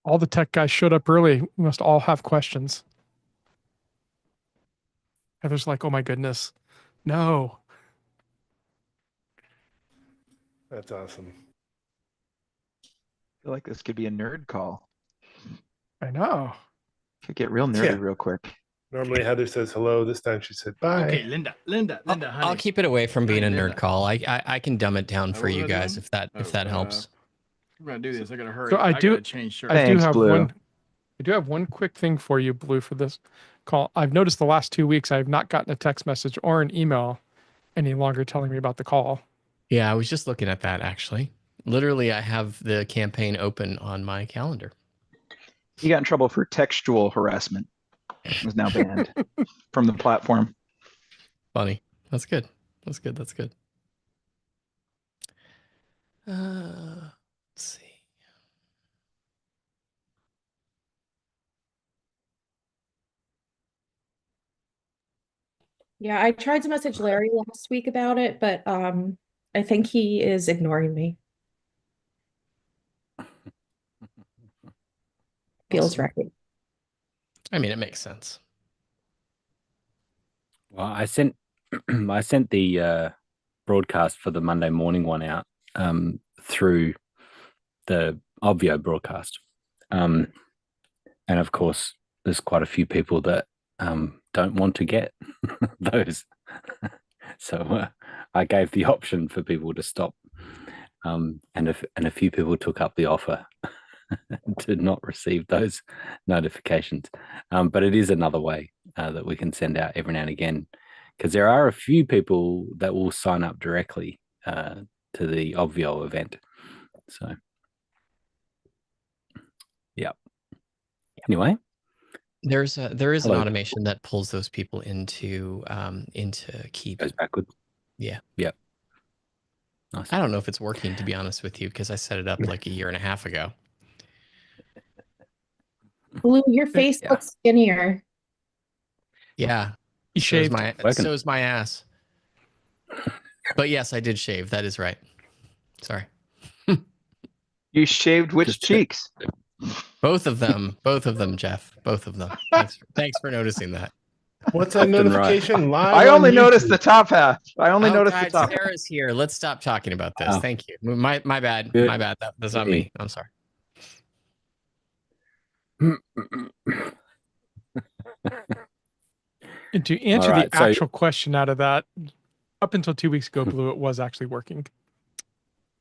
All the tech guys showed up early. We must all have questions. Heather's like, oh my goodness. No. That's awesome. I feel like this could be a nerd call. I know. Could get real nerdy Yeah. real quick. Normally Heather says hello. This time she said bye. Okay, Linda, honey. I'll keep it away from being a Honey, nerd Linda. call. I can dumb it down for what you was I guys doing? if that helps. I'm gonna do this. I gotta hurry. So I gotta change shirts. I do Thanks, have Blue. one. I do have one quick thing for you, Blue, for this call. I've noticed the last 2 weeks I have not gotten a text message or an email any longer telling me about the call. Yeah, I was just looking at that actually. Literally, I have the campaign open on my calendar. He got in trouble for textual harassment. Is now banned from the platform. Funny. That's good. That's good. That's good. Let's see. Yeah, I tried to message Larry last week about it, but I think he is ignoring me. Feels right. I mean, it makes sense. Well, I sent the broadcast for the Monday morning one out through the Obvio broadcast, and of course, there's quite a few people that don't want to get those, so I gave the option for people to stop, and a few people took up the offer to not receive those notifications, but it is another way that we can send out every now and again, because there are a few people that will sign up directly to the Obvio event. So, yeah. Anyway, there is an automation that pulls those people into Keep. Goes backwards. Yeah. Yep. Nice. I don't know if it's working, to be honest with you, because I set it up like a year and a half ago. Blue, your face looks skinnier. Yeah. You shaved. So is my ass. But yes, I did shave. That is right. Sorry. You shaved which cheeks? Both of them, Jeff. Both of them. Thanks for noticing that. What's that notification? Live I only on noticed YouTube. the top half. I only noticed the God, top. Sarah's here. Let's stop talking about this. Oh. Thank you. My bad. Good. My bad. That's not me. I'm sorry. And to answer All right, the actual question out of that, up until 2 weeks ago, Blue, it was actually working.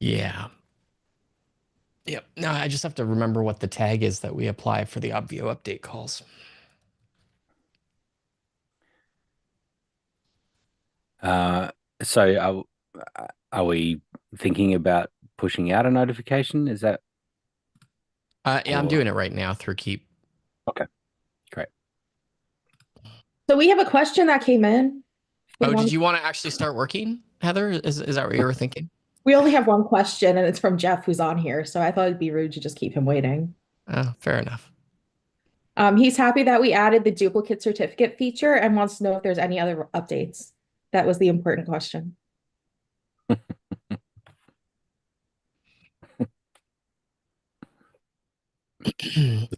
Yeah. Yep. No, I just have to remember what the tag is that we apply for the Obvio update calls. So are we thinking about pushing out a notification? Is that? Yeah, I'm doing it right now through Keep. Okay, great. So we have a question that came in. Did you want to actually start working, Heather? Is that what you were thinking? We only have one question, and it's from Jeff, who's on here. So I thought it'd be rude to just keep him waiting. Oh, fair enough. He's happy that we added the duplicate certificate feature and wants to know if there's any other updates. That was the important question.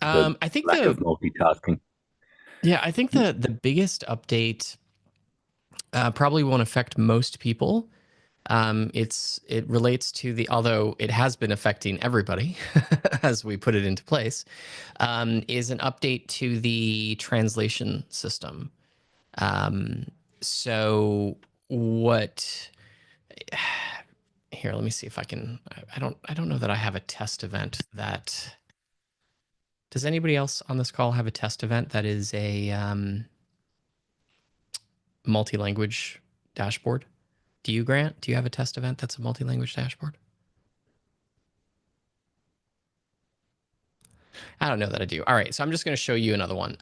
I think lack of multitasking. Yeah, I think the biggest update probably won't affect most people. It relates to although it has been affecting everybody as we put it into place, is an update to the translation system. So what? Here, let me see if I can. I don't know that I have a test event that. Does anybody else on this call have a test event that is a multi-language dashboard? Do you, Grant? Do you have a test event that's a multi-language dashboard? I don't know that I do. All right, so I'm just going to show you another one.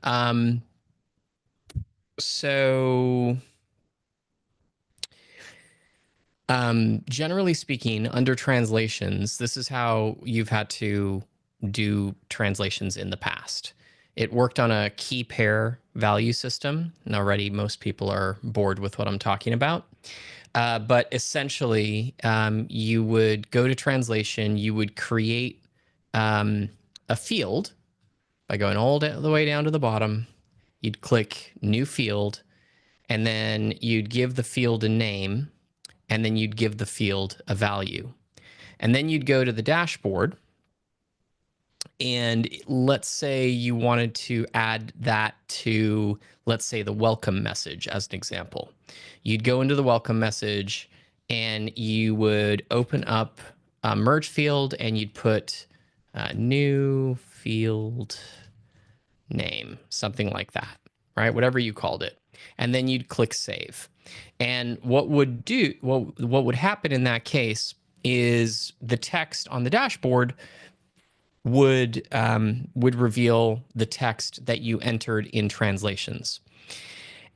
Generally speaking, under translations, this is how you've had to do translations in the past. It worked on a key pair value system, and already most people are bored with what I'm talking about. But essentially, you would go to translation, you would create a field by going all the way down to the bottom. You'd click new field, and then you'd give the field a name, and then you'd give the field a value. And then you'd go to the dashboard, and let's say you wanted to add that to, let's say, the welcome message as an example. You'd go into the welcome message, and you would open up a merge field, and you'd put new field name, something like that, right? Whatever you called it. And then you'd click save. And what would happen in that case is the text on the dashboard would reveal the text that you entered in translations.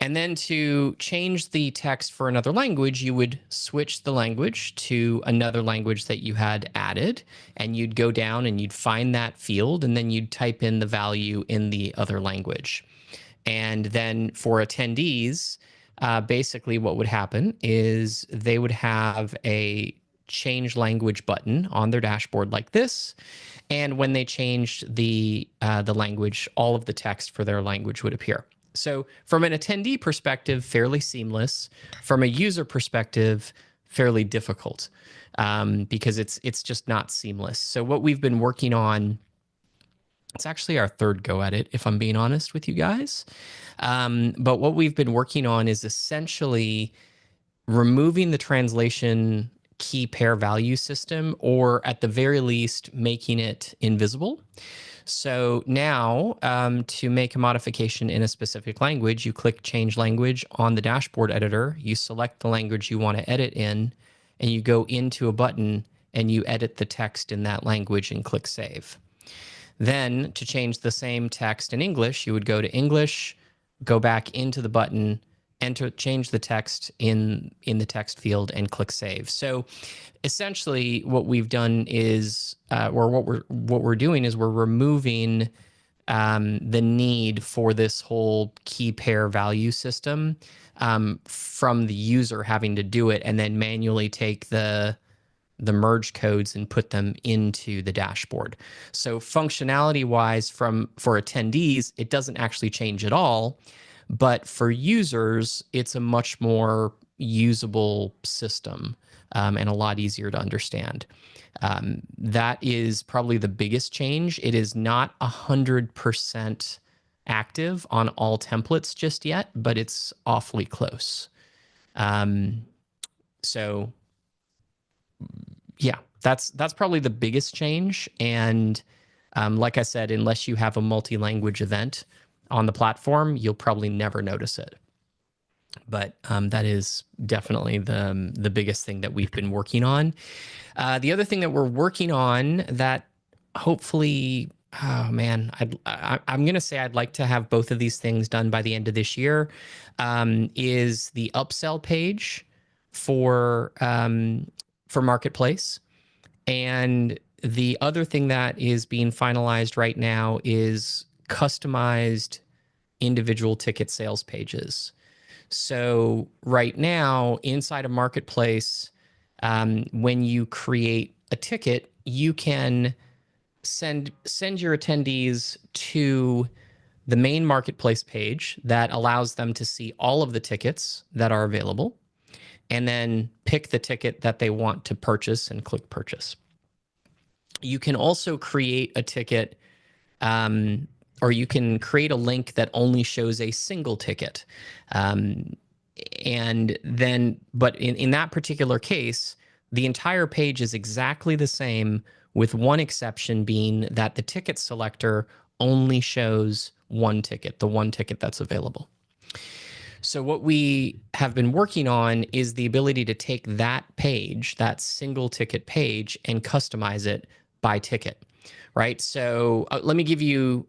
And then to change the text for another language, you would switch the language to another language that you had added, and you'd go down and you'd find that field, and then you'd type in the value in the other language. And then for attendees, basically what would happen is they would have a change language button on their dashboard like this. And when they changed the language, all of the text for their language would appear. So from an attendee perspective, fairly seamless. From a user perspective, fairly difficult because it's just not seamless. So what we've been working on, it's actually our third go at it, if I'm being honest with you guys. But what we've been working on is essentially removing the translation key pair value system, or at the very least, making it invisible. So now to make a modification in a specific language, you click change language on the dashboard editor, you select the language you want to edit in, and you go into a button and you edit the text in that language and click save. Then to change the same text in English, you would go to English, go back into the button, change the text in the text field, and click save. So essentially what we've done is, or what we're doing is we're removing the need for this whole key pair value system from the user having to do it and then manually take the merge codes and put them into the dashboard. So functionality wise, for attendees, it doesn't actually change at all. But for users, it's a much more usable system and a lot easier to understand. That is probably the biggest change. It is not 100% active on all templates just yet, but it's awfully close. So yeah, that's probably the biggest change. And like I said, unless you have a multi-language event on the platform, you'll probably never notice it. But that is definitely the biggest thing that we've been working on. The other thing that we're working on that hopefully, oh man, I'm going to say I'd like to have both of these things done by the end of this year, is the upsell page for Marketplace. And the other thing that is being finalized right now is customized individual ticket sales pages. So right now inside of Marketplace, when you create a ticket, you can send your attendees to the main Marketplace page that allows them to see all of the tickets that are available, and then pick the ticket that they want to purchase and click purchase. You can also create a ticket, or you can create a link that only shows a single ticket. And then, but in that particular case, the entire page is exactly the same, with one exception being that the ticket selector only shows one ticket, the one ticket that's available. So what we have been working on is the ability to take that page, that single ticket page, and customize it by ticket, right? So let me give you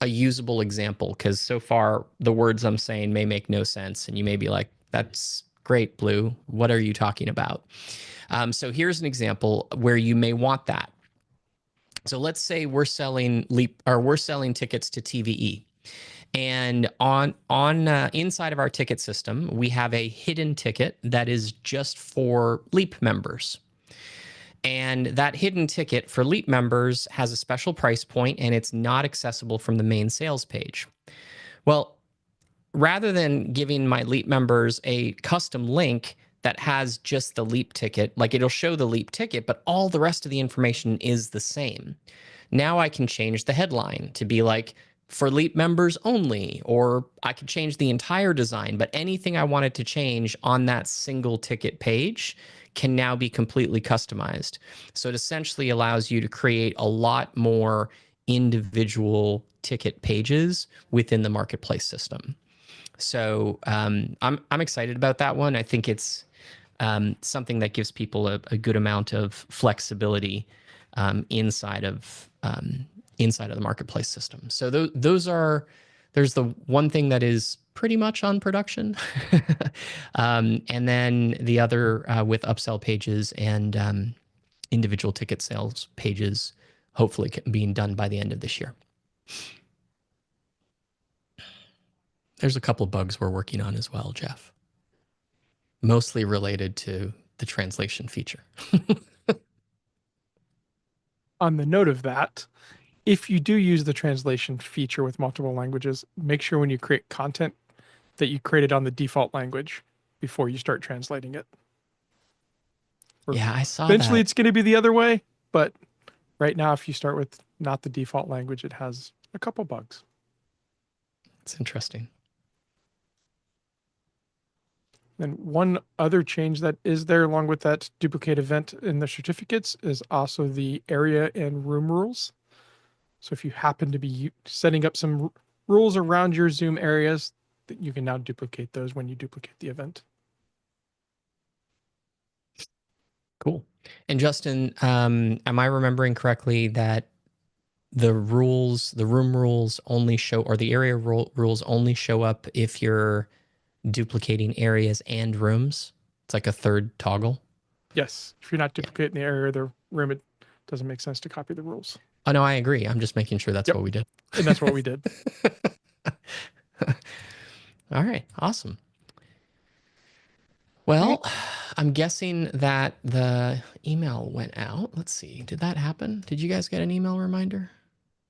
a usable example, because so far the words I'm saying may make no sense, and you may be like, that's great, Blue, what are you talking about? So here's an example where you may want that. So let's say we're selling tickets to TVE, and on inside of our ticket system, we have a hidden ticket that is just for Leap members. And that hidden ticket for Leap members has a special price point, and it's not accessible from the main sales page. Well, rather than giving my Leap members a custom link that has just the Leap ticket, like it'll show the Leap ticket, but all the rest of the information is the same. Now I can change the headline to be like, for Leap members only, or I could change the entire design, but anything I wanted to change on that single ticket page can now be completely customized. So it essentially allows you to create a lot more individual ticket pages within the marketplace system. So I'm excited about that one. I think it's something that gives people a good amount of flexibility inside of the marketplace system. So there's the one thing that is pretty much on production, and then the other with upsell pages and individual ticket sales pages, hopefully being done by the end of this year. There's a couple of bugs we're working on as well, Jeff, mostly related to the translation feature. On the note of that, if you do use the translation feature with multiple languages, make sure when you create content that you create it on the default language before you start translating it. Yeah, I saw Eventually that. it's going to be the other way, but right now if you start with not the default language, it has a couple bugs. It's interesting. And one other change that is there along with that duplicate event in the certificates is also the area and room rules. So if you happen to be setting up some rules around your Zoom areas, that you can now duplicate those when you duplicate the event. Cool. And Justin, am I remembering correctly that the room rules only show, or the area rules only show up if you're duplicating areas and rooms? It's like a third toggle. Yes. If you're not duplicating the area or the room, it doesn't make sense to copy the rules. Oh, no, I agree. I'm just making sure that's what we did. And that's what we did. All right. Awesome. Well, I'm guessing that the email went out. Let's see. Did that happen? Did you guys get an email reminder?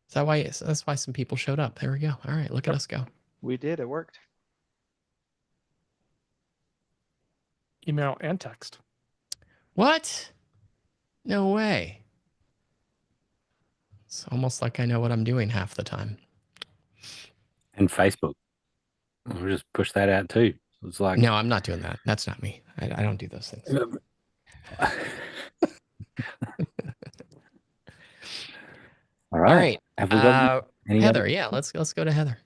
Is that why? That's why some people showed up. There we go. All right. Look at us go. We did. It worked. Email and text. What? No way. It's almost like I know what I'm doing half the time. And Facebook. We'll just push that out too. It's like, No, I'm not doing that. That's not me. I don't do those things. All All right. right. Have we got any Heather, other- yeah, let's go to Heather.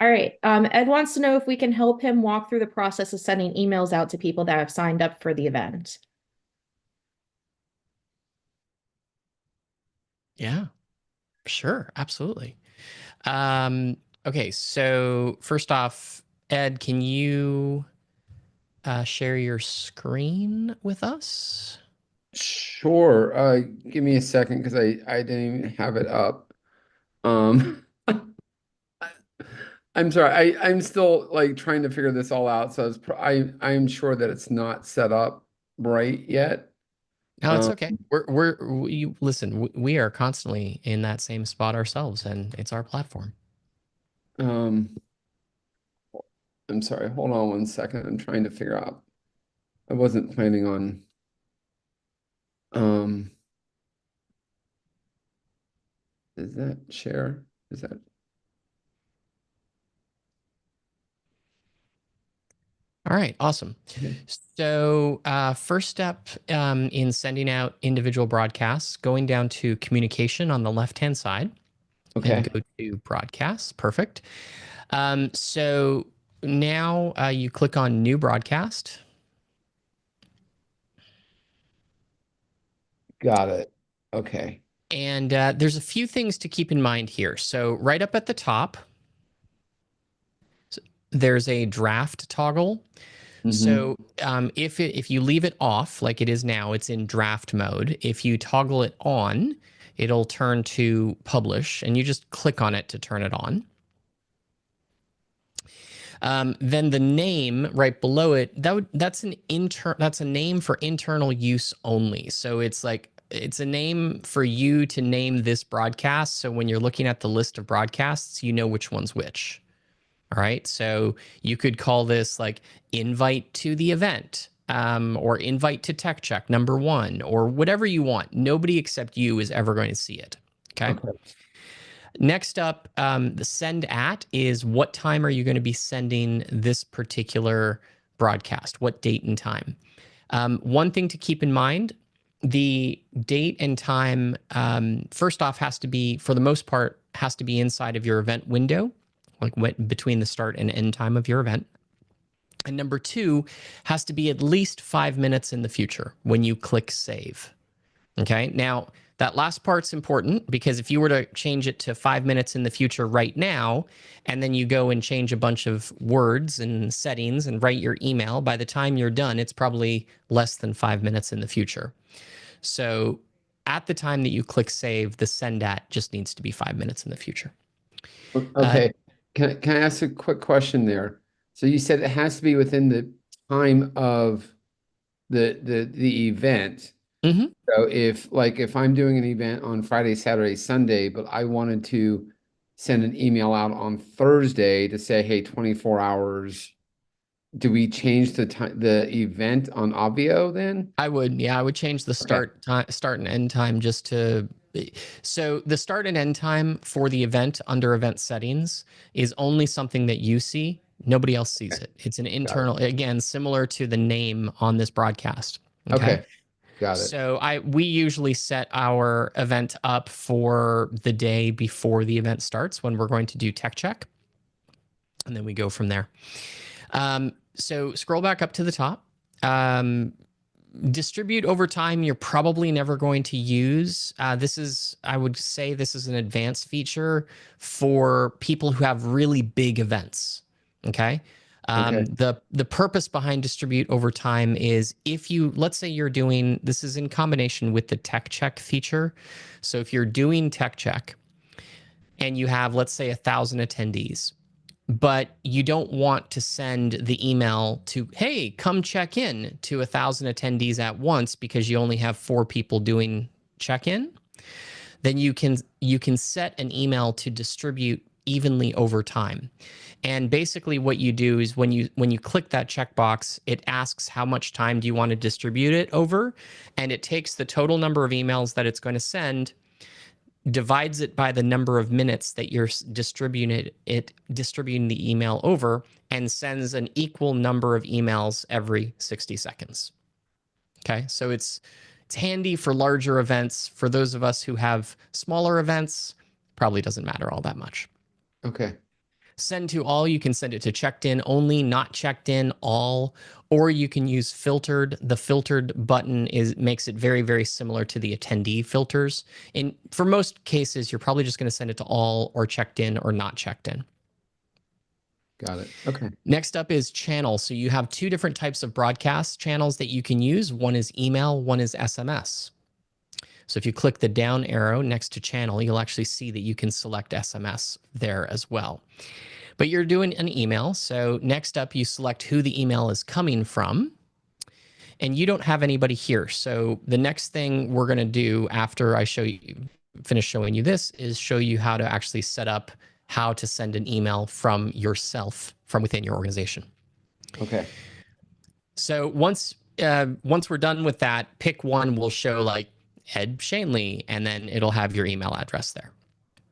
All right. Ed wants to know if we can help him walk through the process of sending emails out to people that have signed up for the event. Yeah, sure. Absolutely. Okay. So first off, Ed, can you share your screen with us? Sure. Give me a second because I didn't even have it up. I'm sorry. I'm still like trying to figure this all out. So I'm sure that it's not set up right yet. No, it's okay. Listen, we are constantly in that same spot ourselves, and it's our platform. I'm sorry. Hold on one second. I'm trying to figure out. I wasn't planning on. Is that share? Is that? All right, awesome. Okay. So first step in sending out individual broadcasts, going down to communication on the left-hand side. Okay. And go to broadcasts. Perfect. So now you click on new broadcast. Got it. Okay. And there's a few things to keep in mind here. So right up at the top, there's a draft toggle. So if you leave it off like it is now, it's in draft mode. If you toggle it on, it'll turn to publish, and you just click on it to turn it on. Then the name right below it, that's a name for internal use only. So it's a name for you to name this broadcast. So when you're looking at the list of broadcasts, you know which one's which. All right. So you could call this like invite to the event, or invite to tech check #1, or whatever you want. Nobody except you is ever going to see it. Okay. Next up, the send at is what time are you going to be sending this particular broadcast? What date and time? One thing to keep in mind, the date and time, first off, has to be, for the most part, has to be inside of your event window, like between the start and end time of your event. And number 2 has to be at least 5 minutes in the future when you click save. Okay. Now, that last part's important because if you were to change it to 5 minutes in the future right now, and then you go and change a bunch of words and settings and write your email, by the time you're done, it's probably less than 5 minutes in the future. So at the time that you click save, the send at just needs to be 5 minutes in the future. Okay. Can I ask a quick question there? So you said it has to be within the time of the event. Mm-hmm. So if I'm doing an event on Friday, Saturday, Sunday, but I wanted to send an email out on Thursday to say, hey, 24 hours, do we change the event on Obvio then? I would change the start and end time just to. So the start and end time for the event under event settings is only something that you see. Nobody else sees it. It's an internal, again, similar to the name on this broadcast. Okay. Got it. So we usually set our event up for the day before the event starts when we're going to do tech check. And then we go from there. So scroll back up to the top. Distribute over time, you're probably never going to use. I would say this is an advanced feature for people who have really big events. Okay. The purpose behind distribute over time is let's say you're doing, this is in combination with the tech check feature. So if you're doing tech check and you have, let's say, 1,000 attendees, but you don't want to send the email to, hey, come check in to 1,000 attendees at once because you only have 4 people doing check-in, then you can set an email to distribute evenly over time. And basically what you do is when you click that checkbox, it asks how much time do you want to distribute it over, and it takes the total number of emails that it's going to send, divides it by the number of minutes that you're distributing the email over, and sends an equal number of emails every 60 seconds. Okay, so it's handy for larger events. For those of us who have smaller events, probably doesn't matter all that much. Okay. Send to all, you can send it to checked in only, not checked in, all, or you can use filtered. The filtered button makes it very, very similar to the attendee filters. For most cases, you're probably just going to send it to all or checked in or not checked in. Got it. Okay. Next up is channel. So you have 2 different types of broadcast channels that you can use. One is email, one is SMS. So if you click the down arrow next to channel, you'll actually see that you can select SMS there as well. But you're doing an email. So next up, you select who the email is coming from. And you don't have anybody here. So the next thing we're going to do after I finish showing you this is show you how to actually set up how to send an email from yourself from within your organization. Okay. So once we're done with that, pick one will show like Ed Shanley, and then it'll have your email address there.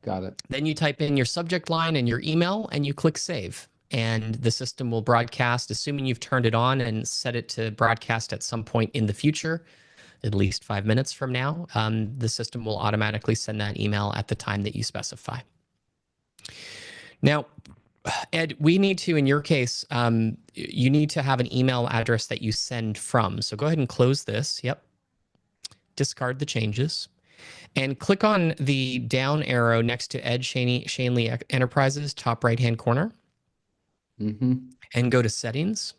Got it. Then you type in your subject line and your email, and you click save. And the system will broadcast, assuming you've turned it on and set it to broadcast at some point in the future, at least 5 minutes from now. The system will automatically send that email at the time that you specify. Now, Ed, we need to, in your case, you need to have an email address that you send from. So go ahead and close this. Yep. Discard the changes. And click on the down arrow next to Ed Shanley Enterprises, top right-hand corner. And go to settings.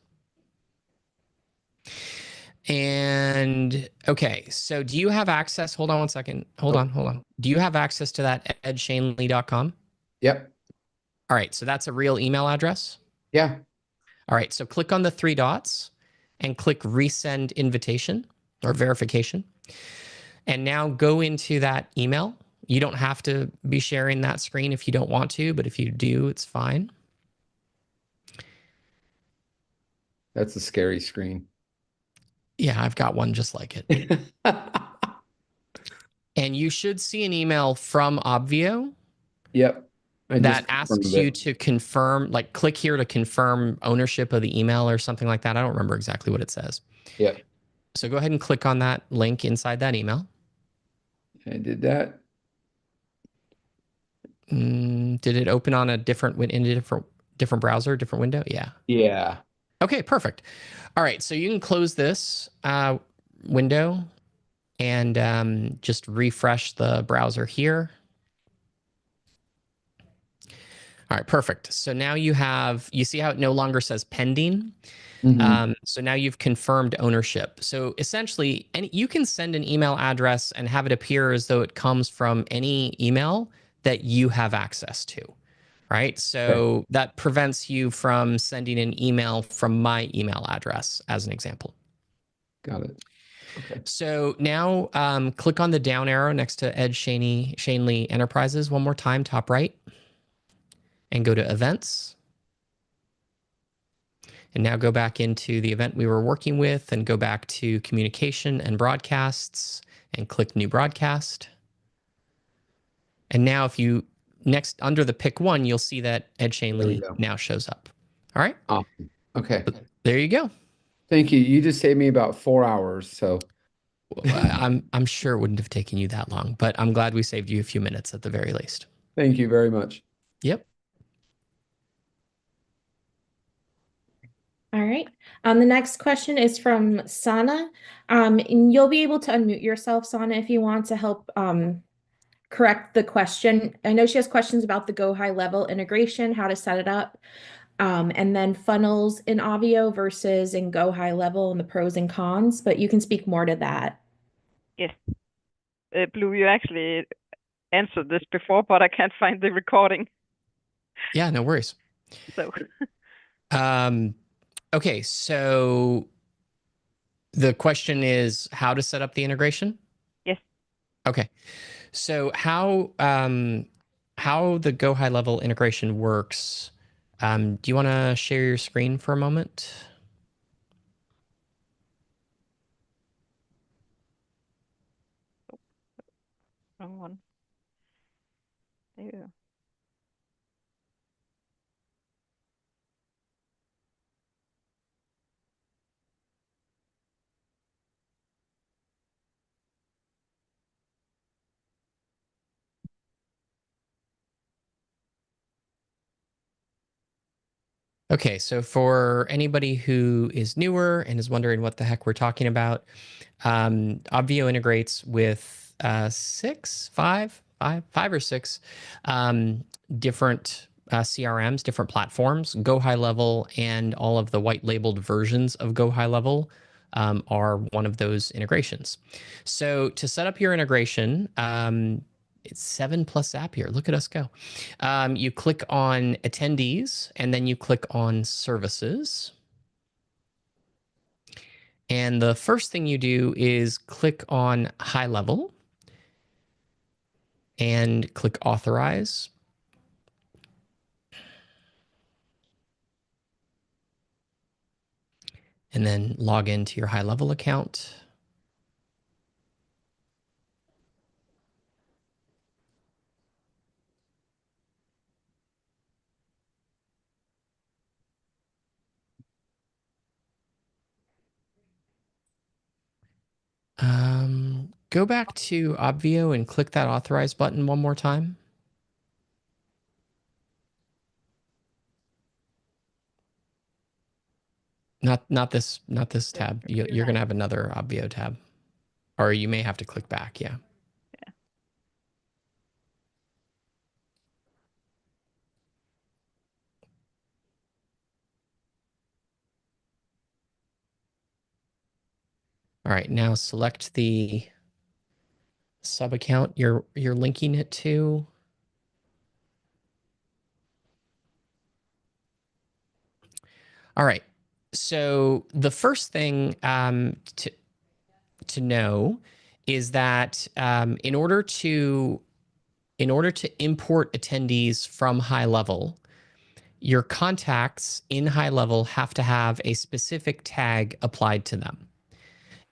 And okay, so do you have access? Hold on one second. Hold on. Do you have access to that edshanley.com? Yep. All right, so that's a real email address? Yeah. All right, so click on the three dots and click resend invitation or verification. And now go into that email. You don't have to be sharing that screen if you don't want to, but if you do, it's fine. That's a scary screen. Yeah, I've got one just like it. And you should see an email from Obvio Yep. that asks you to confirm, like click here to confirm ownership of the email or something like that. I don't remember exactly what it says. Yep. So go ahead and click on that link inside that email. I did that. Did it open on a different different browser, different window? Yeah. Yeah. Okay, perfect. All right, so you can close this window and just refresh the browser here. All right, perfect. So now you see how it no longer says pending? So now you've confirmed ownership. So essentially, you can send an email address and have it appear as though it comes from any email that you have access to, right? So that prevents you from sending an email from my email address, as an example. Got it. Okay. So now click on the down arrow next to Ed Shanley Enterprises one more time, top right, and go to events. And now go back into the event we were working with and go back to communication and broadcasts and click new broadcast. And now if you next under the pick one, you'll see that Ed Shanley now shows up. All right. Awesome. Okay. There you go. Thank you. You just saved me about 4 hours. So I'm sure it wouldn't have taken you that long, but I'm glad we saved you a few minutes at the very least. thank you very much. Yep. All right. The next question is from Sana. And you'll be able to unmute yourself, Sana, if you want to help correct the question. I know she has questions about the Go High Level integration, how to set it up, and then funnels in Avio versus in Go High Level and the pros and cons, but you can speak more to that. Yes. Blue, you actually answered this before, but I can't find the recording. Yeah, no worries. So, okay, so the question is how to set up the integration? yes. Okay. So how the Go High Level integration works, do you want to share your screen for a moment? Wrong one. There you go. Okay, so for anybody who is newer and is wondering what the heck we're talking about, Obvio integrates with five or six different CRMs, different platforms. Go High Level and all of the white labeled versions of Go High Level are one of those integrations. So to set up your integration, it's 7+ Zapier. Look at us go. You click on attendees and then you click on services. And the first thing you do is click on high level and click authorize. And then log into your high level account. Go back to Obvio and click that authorize button one more time. Not this tab. You're gonna have another Obvio tab, or you may have to click back. Yeah. Yeah. All right. Now select the sub account you're linking it to. All All right. So the first thing to know is that in order to import attendees from high level, your contacts in high level have to have a specific tag applied to them.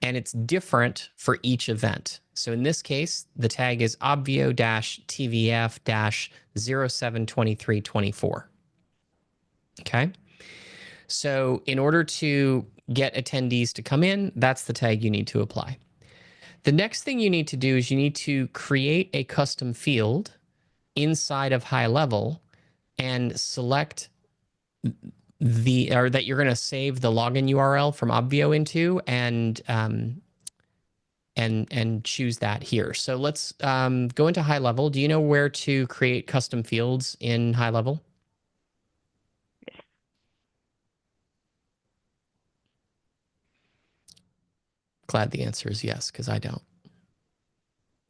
And it's different for each event. So in this case, the tag is obvio-tvf-072324. Okay. So in order to get attendees to come in, that's the tag you need to apply. The next thing you need to do is you need to create a custom field inside of high level and select that you're going to save the login URL from Obvio into and choose that here. So let's go into high level. Do you know where to create custom fields in high level? Yes. Glad the answer is yes, because I don't.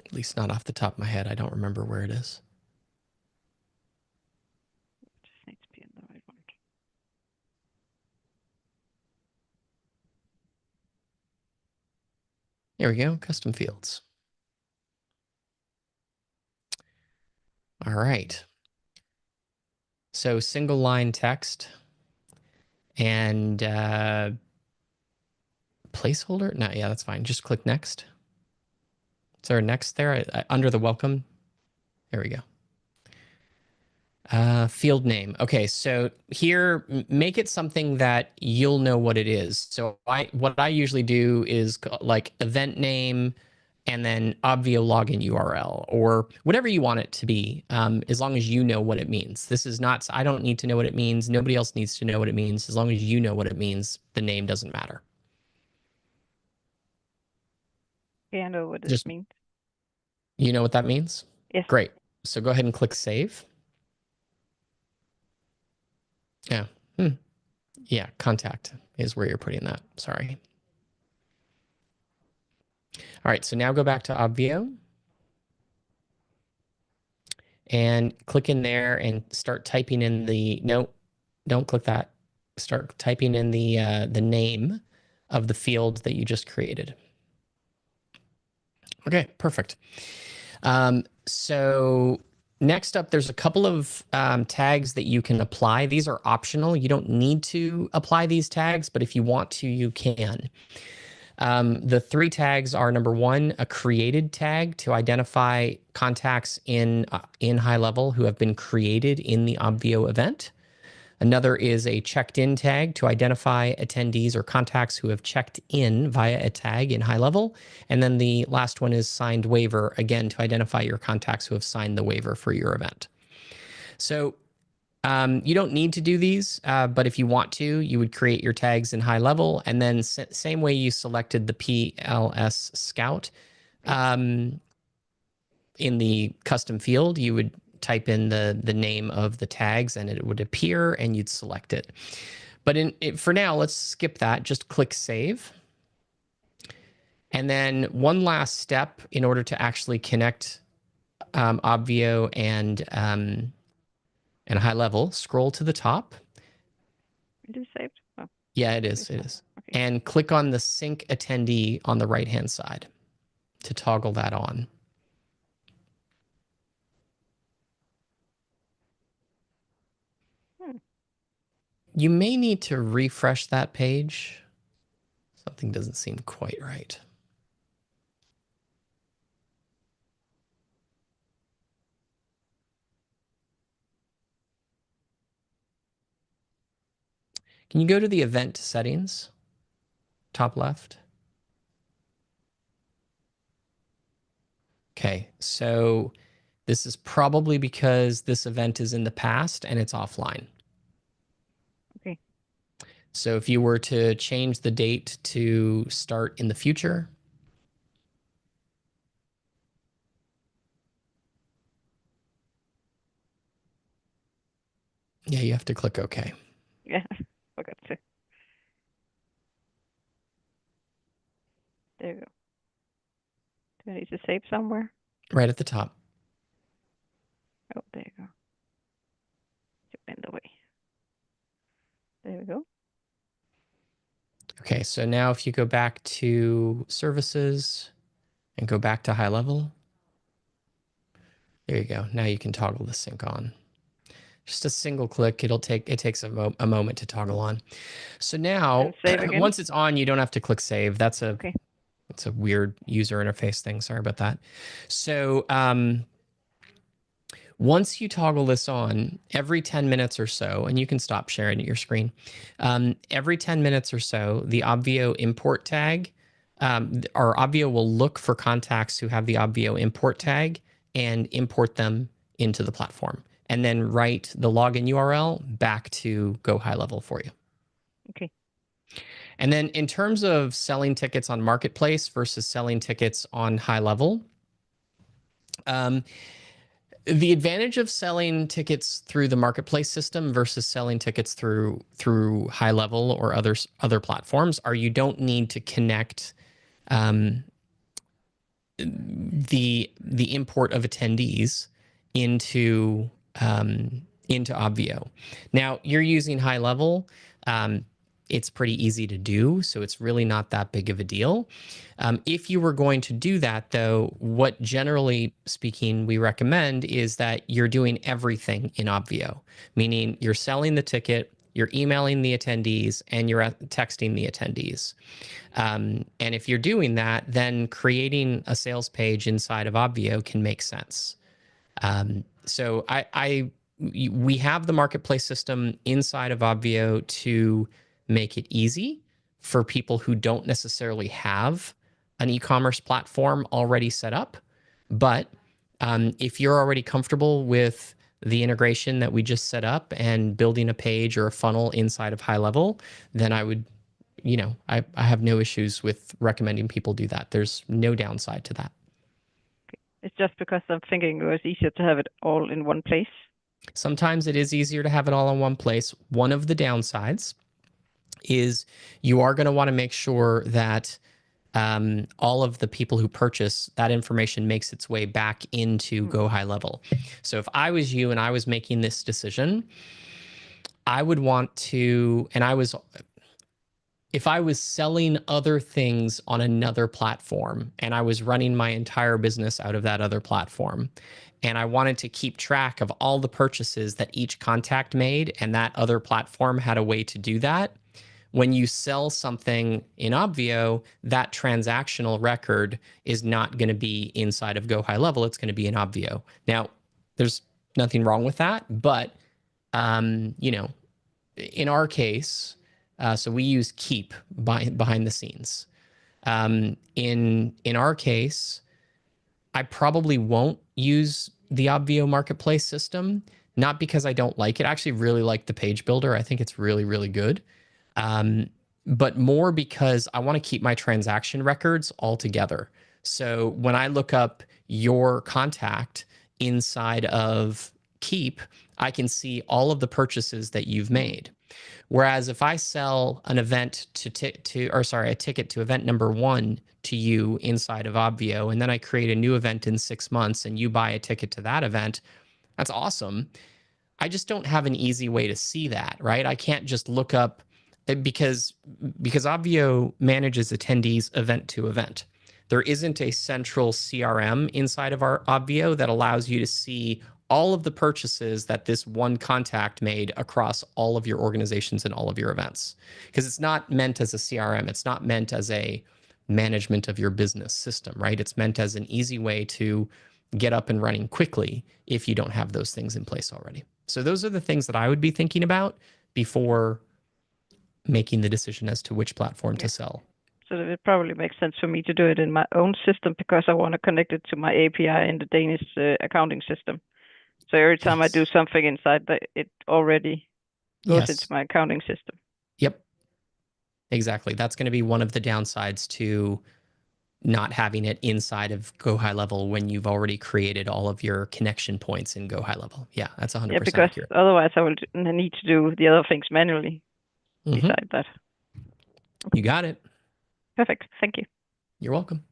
At least not off the top of my head. I don't remember where it is. Just needs to be in the right one. There we go, custom fields. All right. So single line text and placeholder? No, yeah, that's fine. Just click next. Is there a next there? Under the welcome? There we go. Field name. Okay, so here, make it something that you'll know what it is. So what I usually do is like event name and then Obvio login URL or whatever you want it to be, as long as you know what it means. This is not, I don't need to know what it means. Nobody else needs to know what it means. As long as you know what it means, the name doesn't matter. Okay, I know what this Just, means. you know what that means? Yes. Great. So go ahead and click save. Yeah. Yeah, contact is where you're putting that. Sorry. All right, so now go back to Obvio and click in there and start typing in the, no, don't click that. Start typing in the name of the field that you just created. Okay, perfect. So next up, there's a couple of tags that you can apply. These are optional. You don't need to apply these tags, but if you want to, you can. The three tags are number one, a created tag to identify contacts in high level who have been created in the Obvio event. Another is a checked in tag to identify attendees or contacts who have checked in via a tag in high level. And then the last one is signed waiver, again, to identify your contacts who have signed the waiver for your event. So you don't need to do these, but if you want to, you would create your tags in high level. And then same way you selected the PLS Scout in the custom field, you would type in the name of the tags and it would appear and you'd select it. But for now, let's skip that. Just click save. And then one last step in order to actually connect Obvio and high level, scroll to the top. It is saved? Oh, Yeah, it is. It is. okay. And click on the sync attendee on the right-hand side to toggle that on. You may need to refresh that page. Something doesn't seem quite right. Can you go to the event settings, top left? Okay, so this is probably because this event is in the past and it's offline. Okay. So if you were to change the date to start in the future, yeah, you have to click OK. Yeah, forgot to. There you go. Do I need to save somewhere? Right at the top. Oh, there you go. You're in the way. There we go. Okay, so now if you go back to services and go back to high level, there you go. Now you can toggle the sync on. Just a single click. It takes a moment to toggle on. So now, And save again. once it's on, you don't have to click save. That's a Okay. it's a weird user interface thing. Sorry about that. So once you toggle this on, every 10 minutes or so, and you can stop sharing your screen, every 10 minutes or so, the Obvio import tag, or Obvio will look for contacts who have the Obvio import tag and import them into the platform, and then write the login URL back to Go High Level for you. Okay. And then in terms of selling tickets on Marketplace versus selling tickets on High Level, the advantage of selling tickets through the Marketplace system versus selling tickets through High Level or other platforms are you don't need to connect the import of attendees into Obvio. Now you're using High Level. It's pretty easy to do, so it's really not that big of a deal. If you were going to do that, though, what generally speaking we recommend is that you're doing everything in Obvio, meaning you're selling the ticket, you're emailing the attendees, and you're texting the attendees. And if you're doing that, then creating a sales page inside of Obvio can make sense. So we have the Marketplace system inside of Obvio to make it easy for people who don't necessarily have an e-commerce platform already set up. But if you're already comfortable with the integration that we just set up and building a page or a funnel inside of High Level, then I would, I have no issues with recommending people do that. There's no downside to that. It's just because I'm thinking it was easier to have it all in one place. Sometimes it is easier to have it all in one place. One of the downsides is you are going to want to make sure that all of the people who purchase that information makes its way back into Go High Level. So if I was you and I was making this decision, I would want to, if I was selling other things on another platform and I was running my entire business out of that other platform, and I wanted to keep track of all the purchases that each contact made, and that other platform had a way to do that, when you sell something in Obvio, that transactional record is not going to be inside of Go High Level. It's going to be in Obvio. Now, there's nothing wrong with that, but in our case, so we use Keep behind the scenes. In our case, I probably won't use the Obvio Marketplace system, not because I don't like it. I actually really like the page builder. I think it's really, really good. But more because I want to keep my transaction records all together. So when I look up your contact inside of Keep, I can see all of the purchases that you've made. Whereas if I sell an event a ticket to event number 1 to you inside of Obvio, and then I create a new event in 6 months and you buy a ticket to that event, that's awesome. I just don't have an easy way to see that, right? I can't just look up because Obvio manages attendees event to event. There isn't a central CRM inside of our Obvio that allows you to see all of the purchases that this one contact made across all of your organizations and all of your events. Because it's not meant as a CRM. It's not meant as a management of your business system, right? It's meant as an easy way to get up and running quickly if you don't have those things in place already. So those are the things that I would be thinking about before making the decision as to which platform to sell. So it probably makes sense for me to do it in my own system because I want to connect it to my API in the Danish accounting system. So every time I do something inside that, it already goes into my accounting system. Yep. Exactly. That's going to be one of the downsides to not having it inside of Go High Level when you've already created all of your connection points in Go High Level. Yeah, that's 100% Yeah, because accurate. otherwise I will need to do the other things manually beside that. You got it. Perfect. Thank you. You're welcome.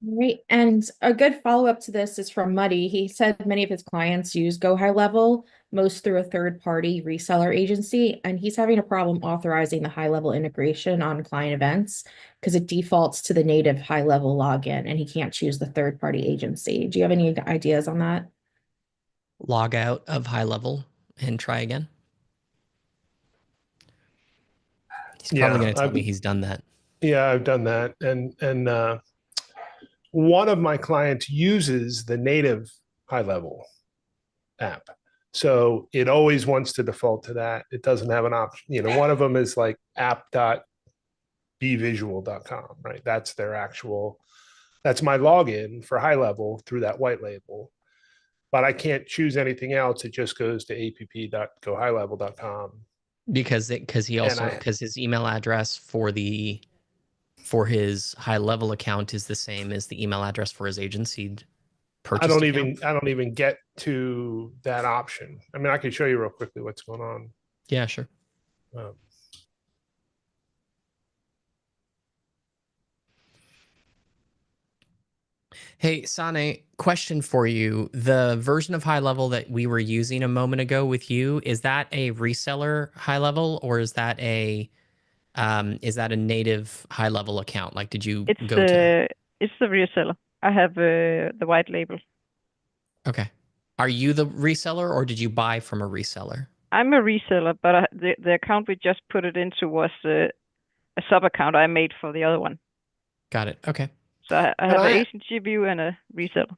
Right. And a good follow-up to this is from Muddy. He said many of his clients use Go High Level, most through a third-party reseller agency, and he's having a problem authorizing the high-level integration on client events because it defaults to the native high-level login and he can't choose the third-party agency. Do you have any ideas on that? Log out of high level and try again. He's probably going to tell me he's done that. Yeah, I've done that. And one of my clients uses the native high level app. So it always wants to default to that. It doesn't have an option. You know, one of them is like app.bvisual.com, right? That's their actual, that's my login for high level through that white label. But I can't choose anything else. It just goes to app.gohighlevel.com. Because his email address for his high level account is the same as the email address for his agency purchase. I don't even get to that option. I mean, I can show you real quickly what's going on. Yeah, sure. Hey, Sane, question for you. The version of high level that we were using a moment ago with you, is that a reseller high level or is that a native high level account? Like, did you It's the reseller. I have the white label. Okay. Are you the reseller or did you buy from a reseller? I'm a reseller, but the account we just put it into was a sub account I made for the other one. Got it. Okay. So I have an agency view and a reseller.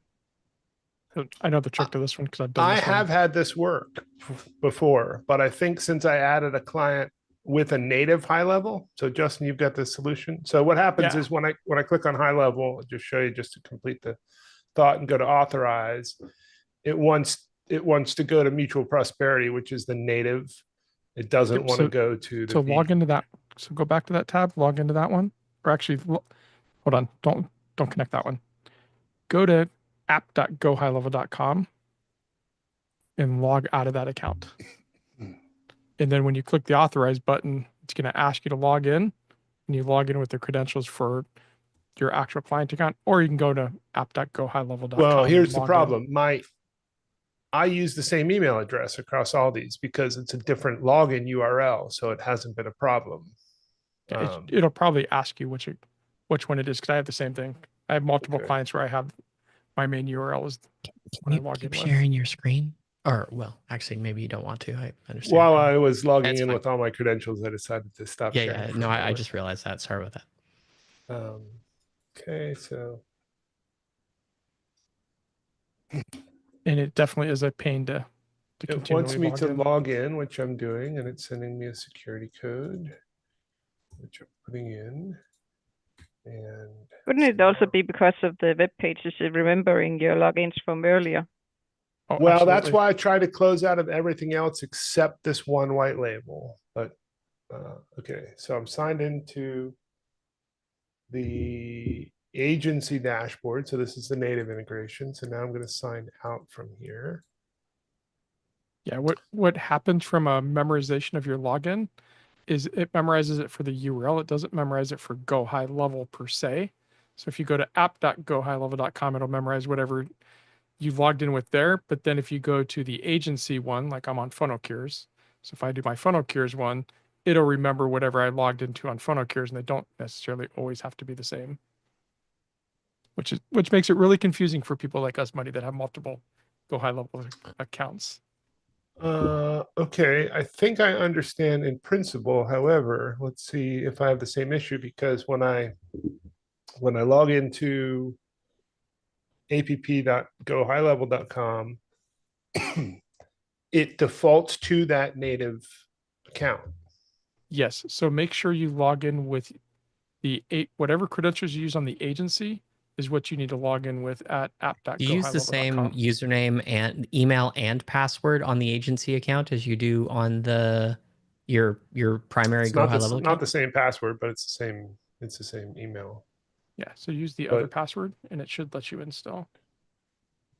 I know the trick to this one because I've done this. I have had this work before, but I think since I added a client with a native high level, so Justin, you've got the solution. So what happens is when I click on high level, I'll just show you just to complete the thought and go to authorize. It wants to go to mutual prosperity, which is the native. It doesn't want to go to the so log into that. So go back to that tab, log into that one, or actually, hold on, don't connect that one. Go to app.gohighlevel.com and log out of that account. And then when you click the authorize button, it's going to ask you to log in, and you log in with the credentials for your actual client account, or you can go to app.gohighlevel.com. Well, here's the problem. I use the same email address across all these because it's a different login URL, so it hasn't been a problem. Yeah, it'll probably ask you which one it is because I have the same thing. I have multiple clients where I have my main URL is when I log in with. Sharing your screen? Or, well, actually, maybe you don't want to. I understand. While I was logging in with all my credentials, I decided to stop sharing. Yeah. No, I just realized that. Sorry about that. Okay, so. And it definitely is a pain to it wants me to log in, which I'm doing, and it's sending me a security code, which I'm putting in. And wouldn't it also be because of the web pages remembering your logins from earlier? Oh, well, absolutely. That's why I try to close out of everything else except this one white label. But okay, so I'm signed into the agency dashboard. So this is the native integration. So now I'm going to sign out from here. Yeah, what happens from a memorization of your login is it memorizes it for the URL. It doesn't memorize it for Go High Level per se. So if you go to app.gohighlevel.com, it'll memorize whatever you logged in with there. But then if you go to the agency one, like I'm on PhonoCures, so if I do my PhonoCures one, it'll remember whatever I logged into on PhonoCures, and they don't necessarily always have to be the same. Which makes it really confusing for people like us, Muddy, that have multiple Go High Level accounts. Okay, I think I understand in principle. However, let's see if I have the same issue, because when I log into app.gohighlevel.com, it defaults to that native account. Yes, so make sure you log in with whatever credentials you use on the agency is what you need to log in with at app.gohighlevel.com. You use the same username and email and password on the agency account as you do on your primary Go High Level account? Not the same password, but it's the same email. Yeah, so use the other password and it should let you install.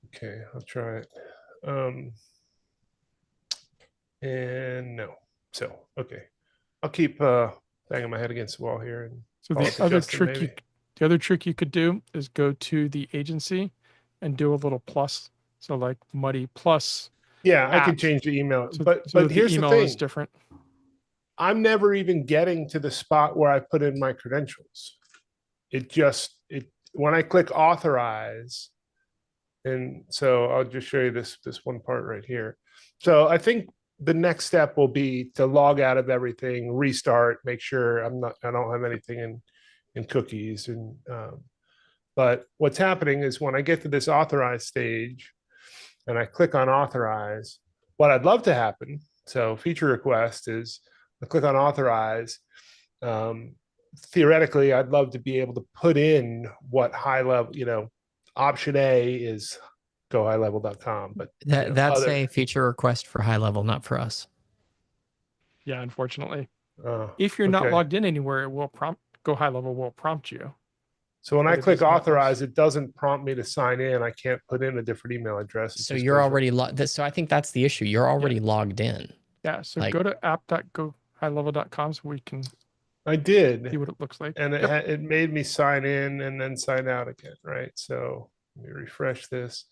Okay, I'll try it. And no. So, okay. I'll keep banging my head against the wall here. And so the other trick The other trick you could do is go to the agency and do a little plus. So like Muddy plus. Yeah, I could at. change the email, So, but so that here's the email thing. is different. I'm never even getting to the spot where I put in my credentials. It when I click authorize, and so I'll just show you this one part right here. So I think the next step will be to log out of everything, restart, make sure I don't have anything in cookies. And but what's happening is when I get to this authorize stage and I click on authorize, what I'd love to happen, so feature request is I click on authorize. Theoretically, I'd love to be able to put in what high level, option A is gohighlevel.com, but That's a feature request for high level, not for us. Yeah, unfortunately. If you're not logged in anywhere, it will prompt Go High Level will prompt you. So when I click authorize, it doesn't prompt me to sign in. I can't put in a different email address. So you're already logged. So I think that's the issue. You're already logged in. Yeah. So go to app.gohighlevel.com so we can. I did see what it looks like, and it made me sign in and then sign out again. Right. So let me refresh this.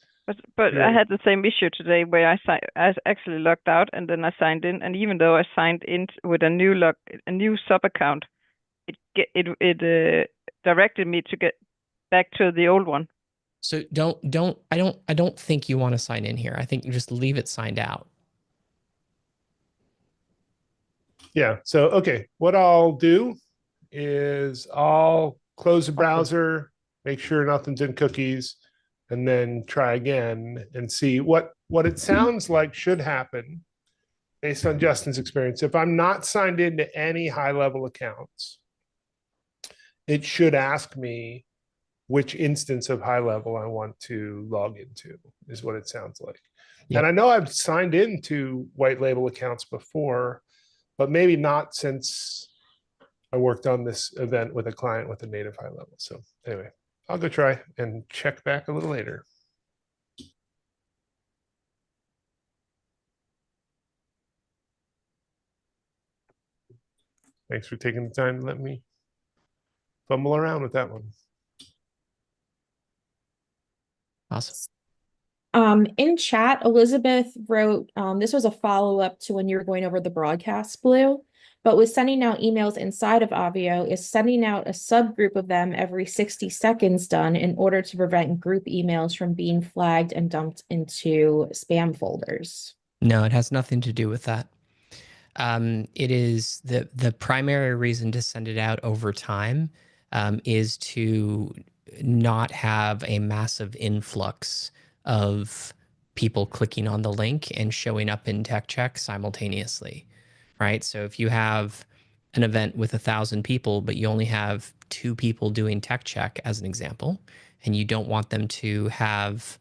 But I had the same issue today where I actually logged out and then I signed in, and even though I signed in with a new sub account, it directed me to get back to the old one. So I don't think you want to sign in here. I think you just leave it signed out. Yeah. So okay, what I'll do is I'll close the browser, make sure nothing's in cookies, and then try again and see what it sounds like should happen based on Justin's experience. If I'm not signed into any high level accounts, it should ask me which instance of high level I want to log into, is what it sounds like. Yep. And I know I've signed into white label accounts before, but maybe not since I worked on this event with a client with a native high level. So anyway, I'll go try and check back a little later. Thanks for taking the time to let me fumble around with that one. Awesome. In chat, Elizabeth wrote, this was a follow-up to when you were going over the broadcast, Blue, but with sending out emails inside of Obvio, is sending out a subgroup of them every 60 seconds done in order to prevent group emails from being flagged and dumped into spam folders? No, it has nothing to do with that. It is the primary reason to send it out over time is to not have a massive influx of people clicking on the link and showing up in tech check simultaneously, right? So if you have an event with 1,000 people, but you only have 2 people doing tech check as an example, and you don't want them to have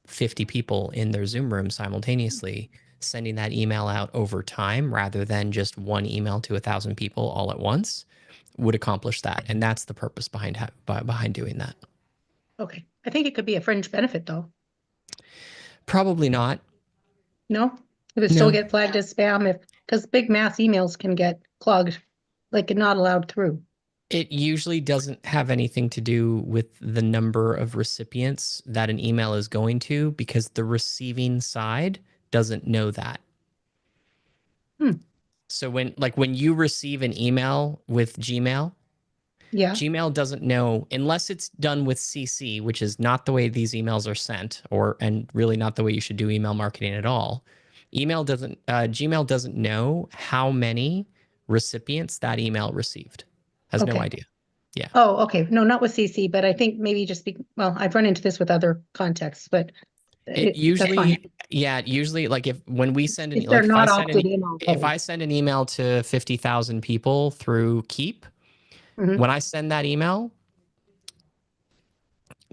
50 people in their Zoom room simultaneously, sending that email out over time rather than just one email to 1,000 people all at once would accomplish that. And that's the purpose behind doing that. Okay. I think it could be a fringe benefit though. Probably not. No? It would still get flagged as spam because big mass emails can get clogged, like not allowed through. It usually doesn't have anything to do with the number of recipients that an email is going to, because the receiving side doesn't know that. So when you receive an email with Gmail, Gmail doesn't know, unless it's done with CC, which is not the way these emails are sent, and really not the way you should do email marketing at all. Gmail doesn't know how many recipients that email received. Has no idea. Yeah. Oh, okay. No, not with CC, but I think maybe well, I've run into this with other contexts, but usually like when we send an like if I send an email to 50,000 people through Keep, when I send that email,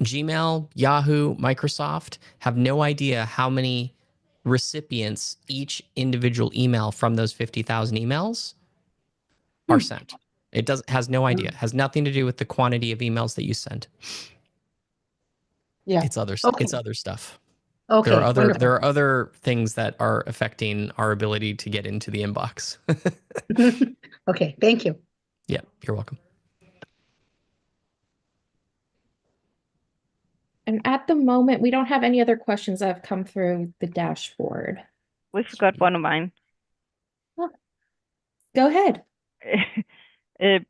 Gmail, Yahoo, Microsoft have no idea how many recipients each individual email from those 50,000 emails are sent. It has no idea. It has nothing to do with the quantity of emails that you send. Yeah. It's other stuff. Okay. There are other things that are affecting our ability to get into the inbox. Okay. Thank you. Yeah, you're welcome. And at the moment, we don't have any other questions that have come through the dashboard. We forgot one of mine. Oh, go ahead. If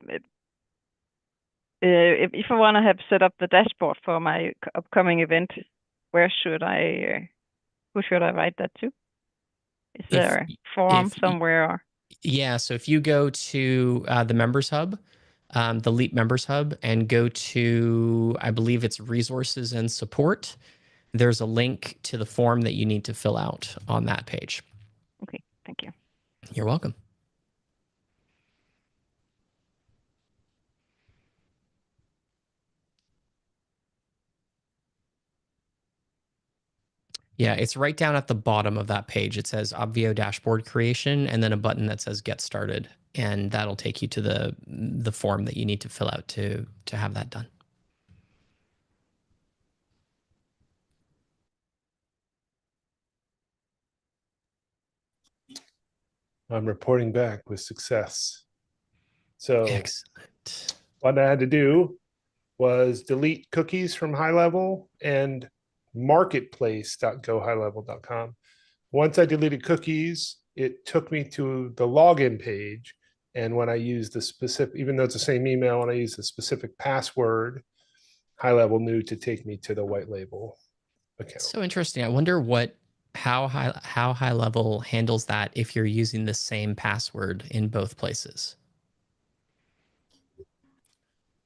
I want to have set up the dashboard for my upcoming event, who should I write that to? Is there a form somewhere? Or? Yeah, so if you go to the Members Hub, the Leap Members Hub, and go to, I believe it's Resources and Support, there's a link to the form that you need to fill out on that page. Okay, thank you. You're welcome. Yeah, it's right down at the bottom of that page. It says Obvio Dashboard Creation, and then a button that says Get Started, and that'll take you to the form that you need to fill out to have that done. I'm reporting back with success. So excellent. What I had to do was delete cookies from high level and marketplace.gohighlevel.com. Once I deleted cookies, it took me to the login page. And when I used the specific, even though it's the same email, when I used the specific password, high level knew to take me to the white label account. So interesting. I wonder how high level handles that if you're using the same password in both places.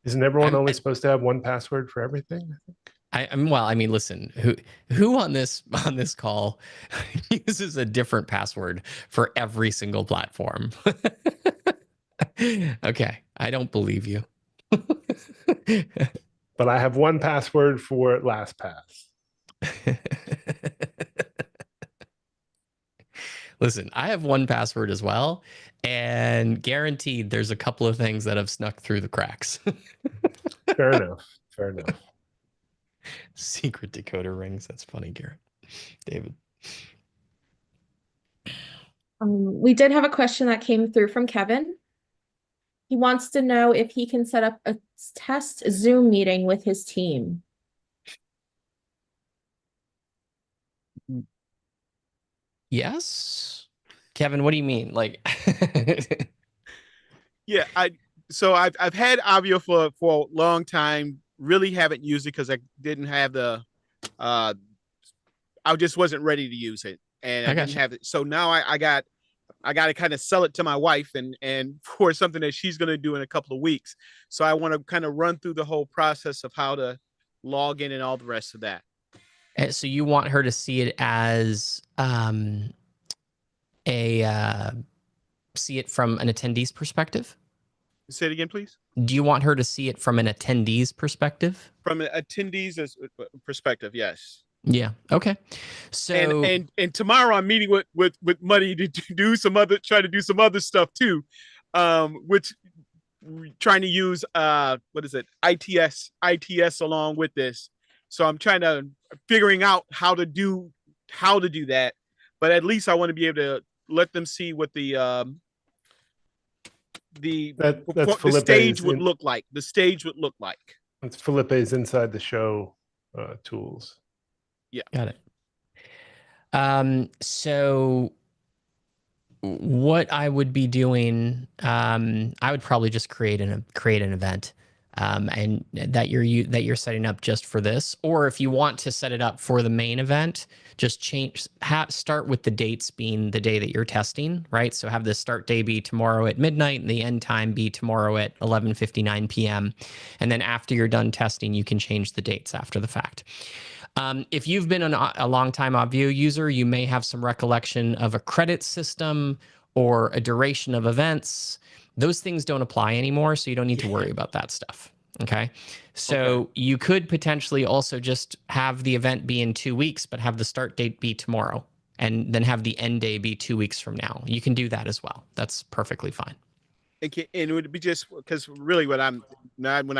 Isn't everyone only supposed to have one password for everything? I mean, listen, who on this call uses a different password for every single platform? Okay, I don't believe you. But I have one password for LastPass. Listen, I have one password as well, and guaranteed there's a couple of things that have snuck through the cracks. Fair enough. Fair enough. Secret decoder rings. That's funny, Garrett. David. We did have a question that came through from Kevin. He wants to know if he can set up a test Zoom meeting with his team. Yes. Kevin, what do you mean? Like Yeah, so I've had Obvio for a long time. Really haven't used it because I didn't have the I just wasn't ready to use it, and I didn't have it. So now I got to kind of sell it to my wife and for something that she's going to do in a couple of weeks. So I want to kind of run through the whole process of how to log in and all the rest of that. So you want her to see it as see it from an attendee's perspective? Say it again, please. Do you want her to see it from an attendee's perspective? From an attendee's perspective, yes. Yeah. Okay. So and tomorrow I'm meeting with Muddy to try to do some other stuff too, which trying to use what is it, ITS along with this. So I'm trying to figuring out how to do that, but at least I want to be able to let them see what the stage would look like. The stage would look like. It's Felipe's inside the show tools. Yeah. Got it. So what I would be doing, I would probably just create an event, and that you're setting up just for this. Or if you want to set it up for the main event, just start with the dates being the day that you're testing, right? So have the start day be tomorrow at midnight and the end time be tomorrow at 11:59 p.m. And then after you're done testing, you can change the dates after the fact. If you've been a long-time Obvio user, you may have some recollection of a credit system or a duration of events. Those things don't apply anymore, so you don't need to worry about that stuff. Okay. So you could potentially also just have the event be in 2 weeks, but have the start date be tomorrow, and then have the end day be 2 weeks from now. You can do that as well. That's perfectly fine. And it would be just because really when I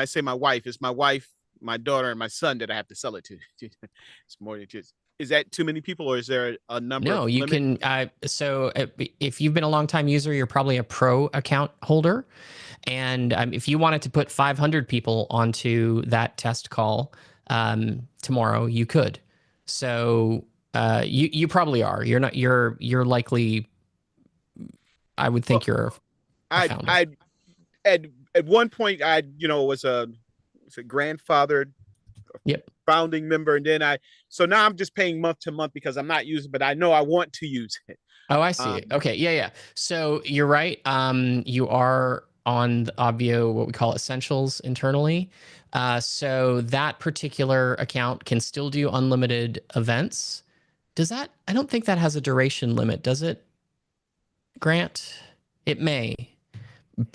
say my wife, it's my wife, my daughter, and my son that I have to sell it to. It's more than just. Is that too many people, or is there a number? No, you can. So if you've been a long time user, you're probably a pro account holder. And if you wanted to put 500 people onto that test call, tomorrow, you could. So you probably are. You're not. You're likely. I would think you're a founder. I at one point I was a grandfathered founding member, and then so now I'm just paying month to month because I'm not using, but I know I want to use it. Oh, I see. Okay, yeah. So you're right. You are on the Obvio, what we call essentials internally. So that particular account can still do unlimited events. Does that? I don't think that has a duration limit, does it, Grant? It may.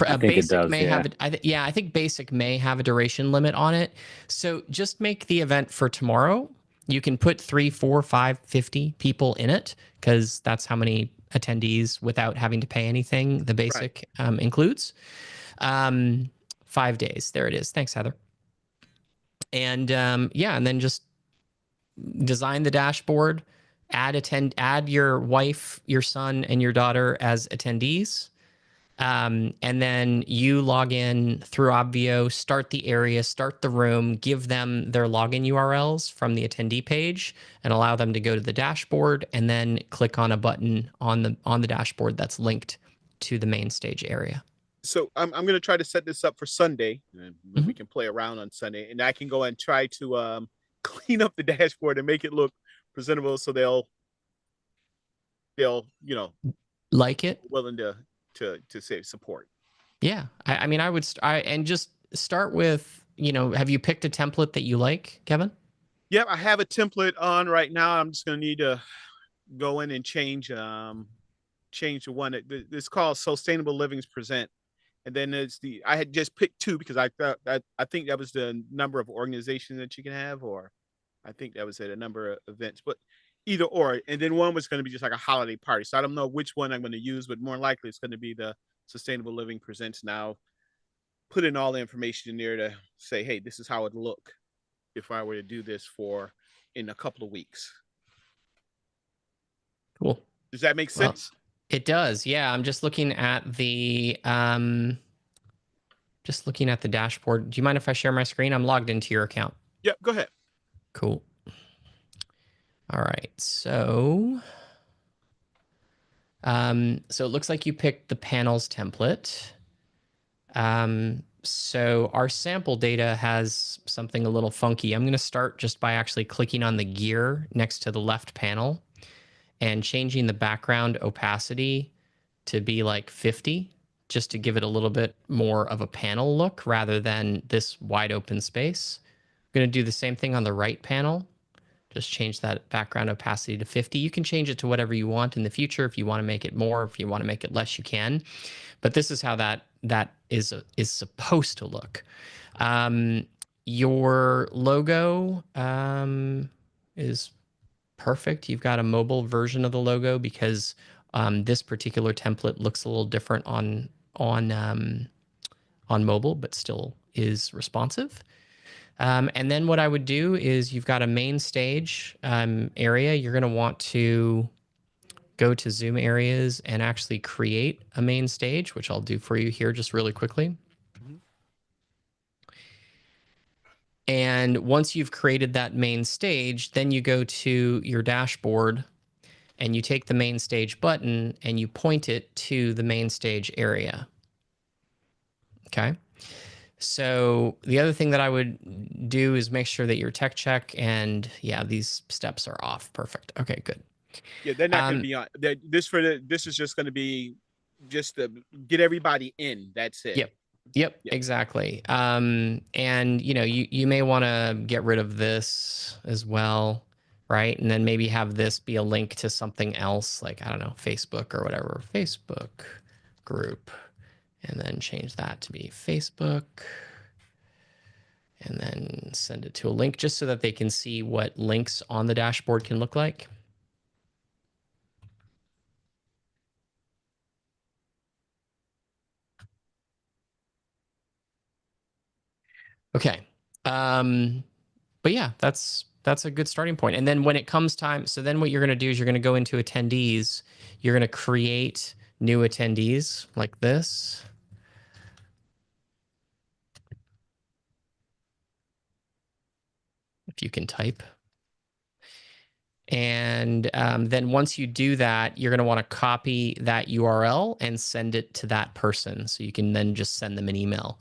I think Basic it does, may have I think Basic may have a duration limit on it. So just make the event for tomorrow. You can put 3, 4, 5, 50 people in it because that's how many attendees without having to pay anything the Basic includes. 5 days. There it is. Thanks, Heather. And and then just design the dashboard, add your wife, your son, and your daughter as attendees. And then you log in through Obvio, start the area, start the room, give them their login URLs from the attendee page, and allow them to go to the dashboard, and then click on a button on the dashboard that's linked to the main stage area. So I'm going to try to set this up for Sunday, and we can play around on Sunday, and I can go and try to clean up the dashboard and make it look presentable, so they'll like it, willing to say support. Yeah, I mean, I would and just start with, have you picked a template that you like, Kevin? Yep, I have a template on right now. I'm just going to need to go in and change the one. It's called Sustainable Livings Present, and then I had just picked 2 because I thought I think that was the number of organizations that you can have, or I think that was a number of events, but either or. And then one was going to be just like a holiday party. So I don't know which one I'm going to use, but more likely it's going to be the Sustainable Living Presents. Now put in all the information in there to say, hey, this is how it'd look if I were to do this in a couple of weeks. Cool. Does that make sense? Well, it does. Yeah. I'm just looking at the dashboard. Do you mind if I share my screen? I'm logged into your account. Yep, go ahead. Cool. All right. So it looks like you picked the panels template. So our sample data has something a little funky. I'm going to start just by actually clicking on the gear next to the left panel and changing the background opacity to be like 50, just to give it a little bit more of a panel look rather than this wide open space. I'm going to do the same thing on the right panel. Just change that background opacity to 50. You can change it to whatever you want in the future. If you want to make it more, if you want to make it less, you can. But this is how that is supposed to look. Your logo is perfect. You've got a mobile version of the logo because this particular template looks a little different on mobile, but still is responsive. And then what I would do is you've got a main stage area. You're going to want to go to Zoom areas and actually create a main stage, which I'll do for you here just really quickly. And once you've created that main stage, then you go to your dashboard and you take the main stage button and you point it to the main stage area. Okay. So the other thing that I would do is make sure that your tech check and these steps are off. Perfect. Okay, good. Yeah, they're not going to be on. This is just going to be just to get everybody in. That's it. Yep, exactly. And you may want to get rid of this as well, right? And then maybe have this be a link to something else, like, I don't know, Facebook or whatever, Facebook group. And then change that to be Facebook. And then send it to a link just so that they can see what links on the dashboard can look like. Okay. But yeah, that's a good starting point. And then when it comes time, so then what you're going to do is you're going to go into attendees. You're going to create new attendees like this. if you can type. And then once you do that, you're going to want to copy that URL and send it to that person. So you can then just send them an email.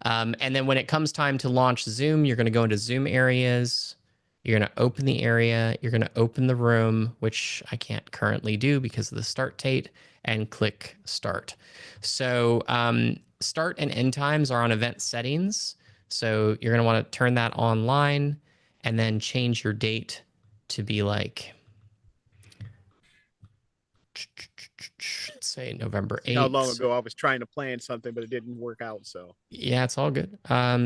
And then when it comes time to launch Zoom, you're going to go into Zoom areas. You're going to open the area. You're going to open the room, which I can't currently do because of the start date, and click start. So start and end times are on event settings. So you're going to want to turn that online and then change your date to be like, let's say November 8th. How long ago I was trying to plan something, but it didn't work out. So yeah, it's all good.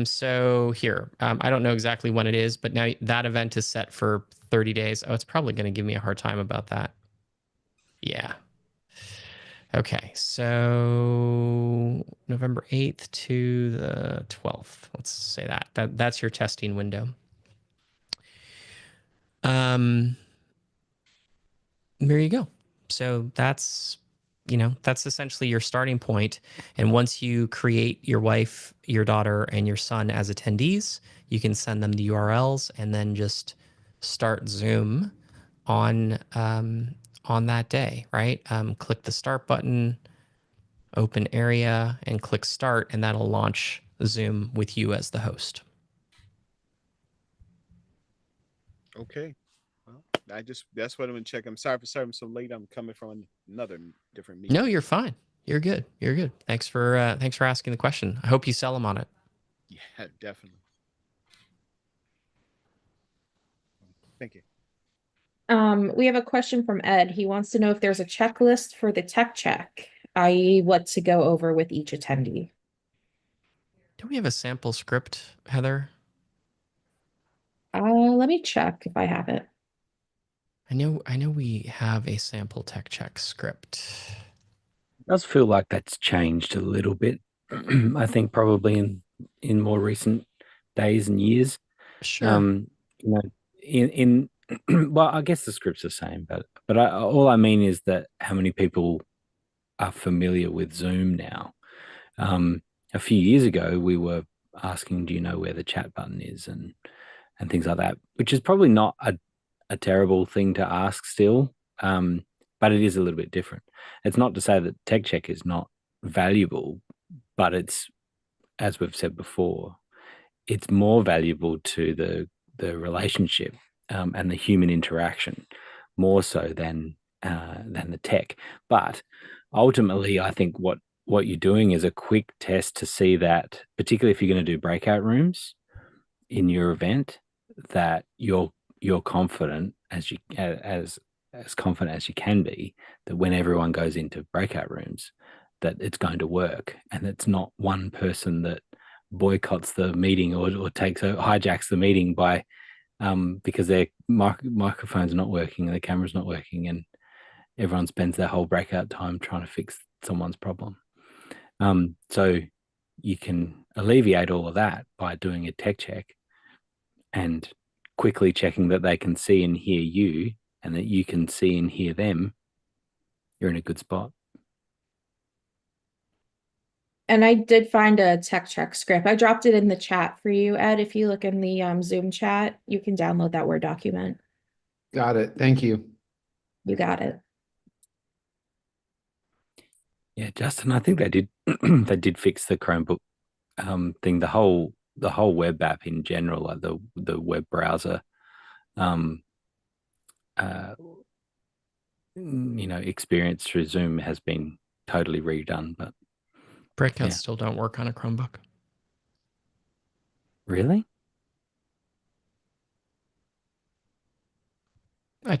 So here, I don't know exactly when it is, but now that event is set for 30 days. Oh, it's probably going to give me a hard time about that. Yeah. Okay, so November 8th to the 12th. Let's say that's your testing window. There you go. So that's essentially your starting point. And once you create your wife, your daughter, and your son as attendees, you can send them the URLs and then just start Zoom on that day, right? Click the start button, open area, and click start, and that'll launch Zoom with you as the host. okay. Well, that's what I'm gonna check. I'm sorry for starting so late. I'm coming from another different meeting. No, you're fine. You're good. You're good. Thanks for asking the question. I hope you sell them on it. Yeah, definitely. Thank you. We have a question from Ed. He wants to know if there's a checklist for the tech check, i.e. what to go over with each attendee. Do we have a sample script, Heather? Let me check if I have it. I know we have a sample tech check script. It does feel like that's changed a little bit. I think probably in more recent days and years. Sure. In well, I guess the script's the same, but all I mean is that how many people are familiar with Zoom now. A few years ago, we were asking, "Do you know where the chat button is?" and things like that, which is probably not a terrible thing to ask still, but it is a little bit different. It's not to say that tech check is not valuable, but it's, as we've said before, it's more valuable to the relationship and the human interaction more so than the tech. But ultimately, I think what you're doing is a quick test to see that, particularly if you're going to do breakout rooms in your event, that you're confident as confident as you can be that when everyone goes into breakout rooms, that it's going to work, and it's not one person that boycotts the meeting or hijacks the meeting by because their microphone's not working and the camera's not working, and everyone spends their whole breakout time trying to fix someone's problem. So you can alleviate all of that by doing a tech check and quickly checking that they can see and hear you and that you can see and hear them. You're in a good spot. And I did find a tech check script. I dropped it in the chat for you, Ed. If you look in the Zoom chat, you can download that Word document. Got it. Thank you. You got it. Yeah, Justin, I think they did they did fix the Chromebook thing, the whole web app in general, like the web browser experience through Zoom has been totally redone, but breakouts still don't work on a Chromebook. Really?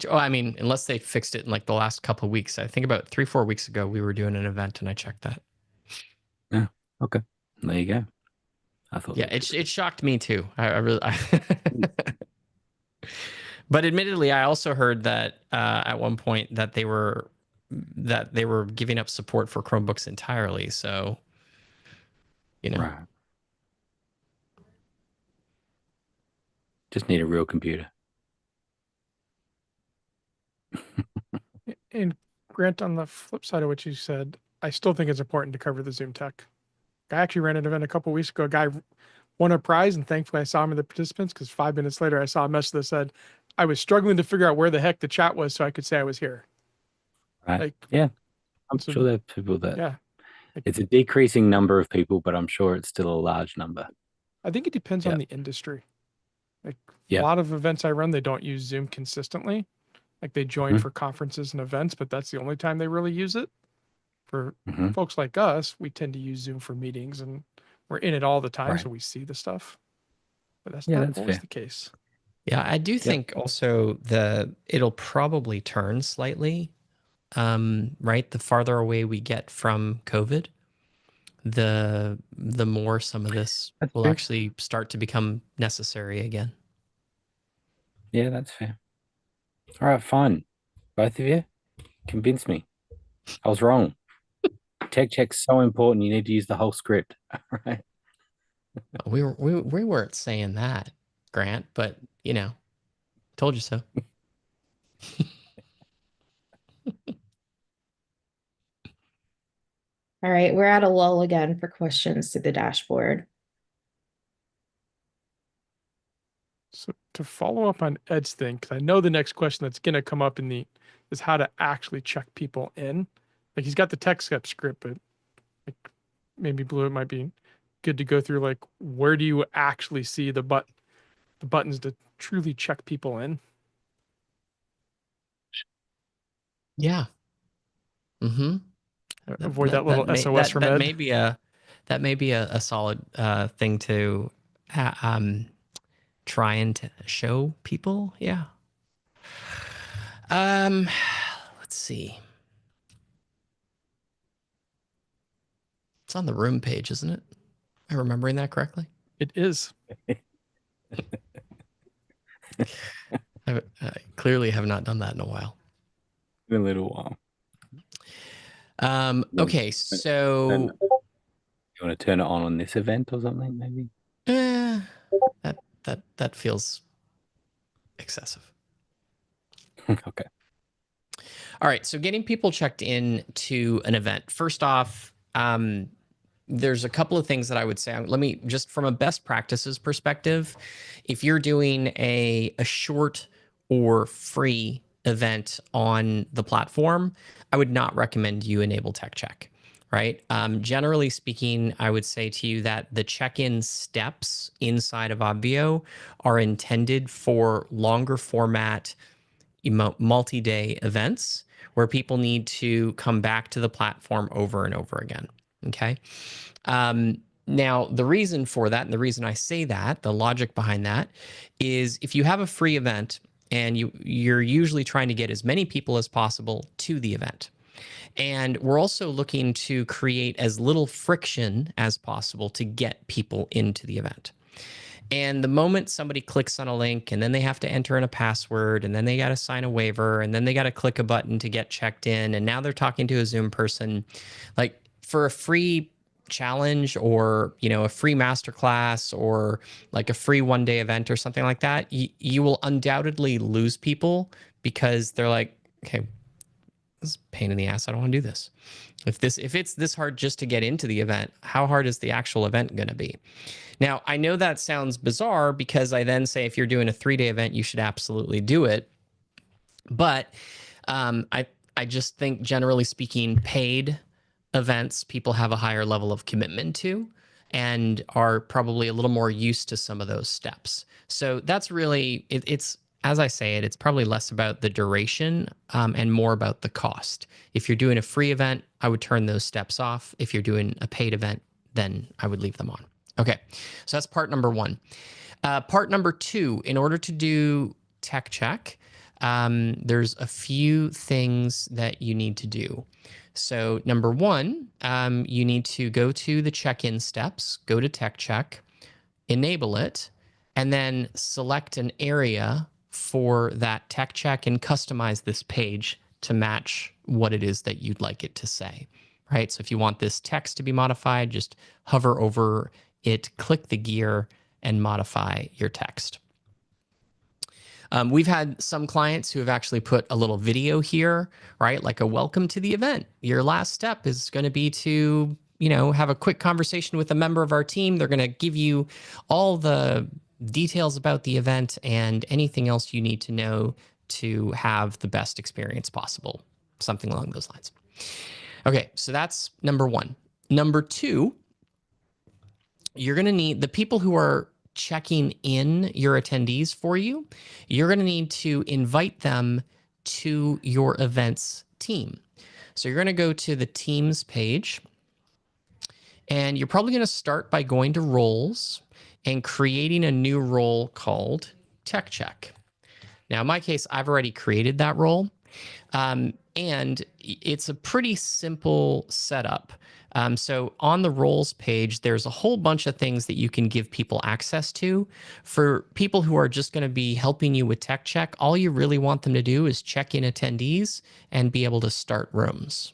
I mean, unless they fixed it in like the last couple of weeks. I think about 3-4 weeks ago, we were doing an event and I checked that. Yeah. Okay. There you go. I thought. Yeah, it shocked me too. I really. But admittedly, I also heard that at one point that they were giving up support for Chromebooks entirely. So, Right. Just need a real computer. And Grant, on the flip side of what you said, I still think it's important to cover the Zoom tech. I actually ran an event a couple of weeks ago. A guy won a prize, and thankfully I saw him in the participants because 5 minutes later I saw a message that said I was struggling to figure out where the heck the chat was so I could say I was here. Right. Like, yeah. I'm so, sure there are people that yeah. it's a decreasing number of people, but I'm sure it's still a large number. I think it depends on the industry. Like Yep. a lot of events I run, they don't use Zoom consistently. Like they join for conferences and events, but that's the only time they really use it. For folks like us, we tend to use Zoom for meetings and we're in it all the time, so we see the stuff. But that's not always the case. Yeah, I do think also it'll probably turn slightly, right? The farther away we get from COVID, the more some of this will actually start to become necessary again. Yeah, that's fair. All right, fine. Both of you convince me. I was wrong. Tech check's so important. You need to use the whole script. All right. We weren't saying that, Grant, but you know, told you so. All right, we're at a lull again for questions to the dashboard. So to follow up on Ed's thing, because I know the next question that's going to come up is how to actually check people in. Like he's got the tech step script, but like maybe Blue, it might be good to go through like where do you actually see the buttons to truly check people in? Yeah. Mm-hmm. Avoid that little SOS from Ed. That may be a solid thing to try and show people. Yeah. Let's see. It's on the room page, isn't it? Am I remembering that correctly? It is. I clearly have not done that in a while. In a little while. Okay, so you want to turn it on this event or something, maybe? That feels excessive. Okay. All right, so getting people checked in to an event. First off, there's a couple of things that I would say. Let me just from a best practices perspective, if you're doing a short or free event on the platform, I would not recommend you enable tech check, right? Generally speaking, I would say to you that the check-in steps inside of Obvio are intended for longer format, multi-day events where people need to come back to the platform over and over again. Okay. Now, the reason for that, and the reason I say that, the logic behind that, is if you have a free event and you're usually trying to get as many people as possible to the event. And we're also looking to create as little friction as possible to get people into the event. And the moment somebody clicks on a link and then they have to enter in a password and then they got to sign a waiver and then they got to click a button to get checked in and now they're talking to a Zoom person, like for a free challenge or, you know, a free masterclass or like a free one-day event or something like that, you will undoubtedly lose people because they're like, okay, this is a pain in the ass. I don't want to do this. If it's this hard just to get into the event, how hard is the actual event going to be? Now, I know that sounds bizarre because I then say if you're doing a 3-day event, you should absolutely do it. But I just think generally speaking, paid events, people have a higher level of commitment to and are probably a little more used to some of those steps. So that's really, it's as I say it, it's probably less about the duration and more about the cost. If you're doing a free event, I would turn those steps off. If you're doing a paid event, then I would leave them on. Okay, so that's part number one. Part number two, in order to do tech check, there's a few things that you need to do. So number one, you need to go to the check-in steps, go to tech check, enable it, and then select an area for that tech check and customize this page to match what it is that you'd like it to say, right? So if you want this text to be modified, just hover over it, click the gear, and modify your text. We've had some clients who have actually put a little video here, right? Like a welcome to the event. Your last step is going to be to have a quick conversation with a member of our team. They're going to give you all the details about the event and anything else you need to know to have the best experience possible. Something along those lines. Okay, so that's number one. Number two, you're going to need the people who are checking in your attendees for you. You're going to need to invite them to your events team. So you're going to go to the teams page, and you're probably going to start by going to roles and creating a new role called Tech Check. Now, in my case, I've already created that role, and it's a pretty simple setup. So on the roles page, there's a whole bunch of things that you can give people access to. For people who are just going to be helping you with Tech Check, all you really want them to do is check in attendees and be able to start rooms.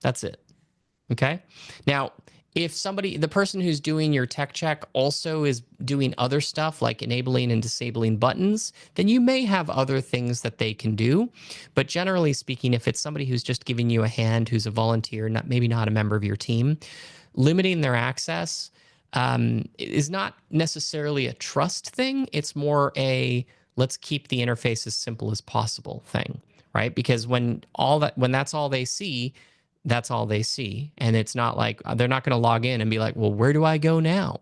That's it. Okay. Now, if the person who's doing your Tech Check also is doing other stuff like enabling and disabling buttons, then you may have other things that they can do. But generally speaking, if it's somebody who's just giving you a hand, who's a volunteer, maybe not a member of your team, limiting their access is not necessarily a trust thing. It's more a let's keep the interface as simple as possible thing, right? Because when that's all they see, that's all they see. And it's not like they're not going to log in and be like, well, where do I go now?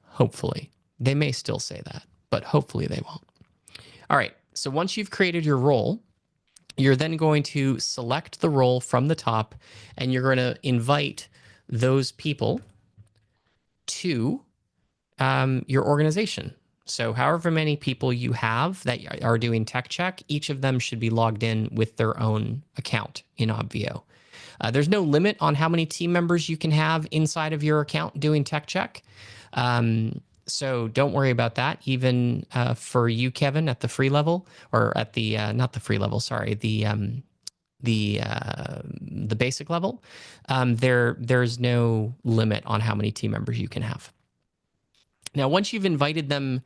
Hopefully. They may still say that, but hopefully they won't. All right. So once you've created your role, you're then going to select the role from the top, and you're going to invite those people to your organization. So however many people you have that are doing Tech Check, each of them should be logged in with their own account in Obvio. There's no limit on how many team members you can have inside of your account doing Tech Check. So don't worry about that. Even for you, Kevin, at the free level, or at the not the free level, sorry, the basic level, there's no limit on how many team members you can have. Now, once you've invited them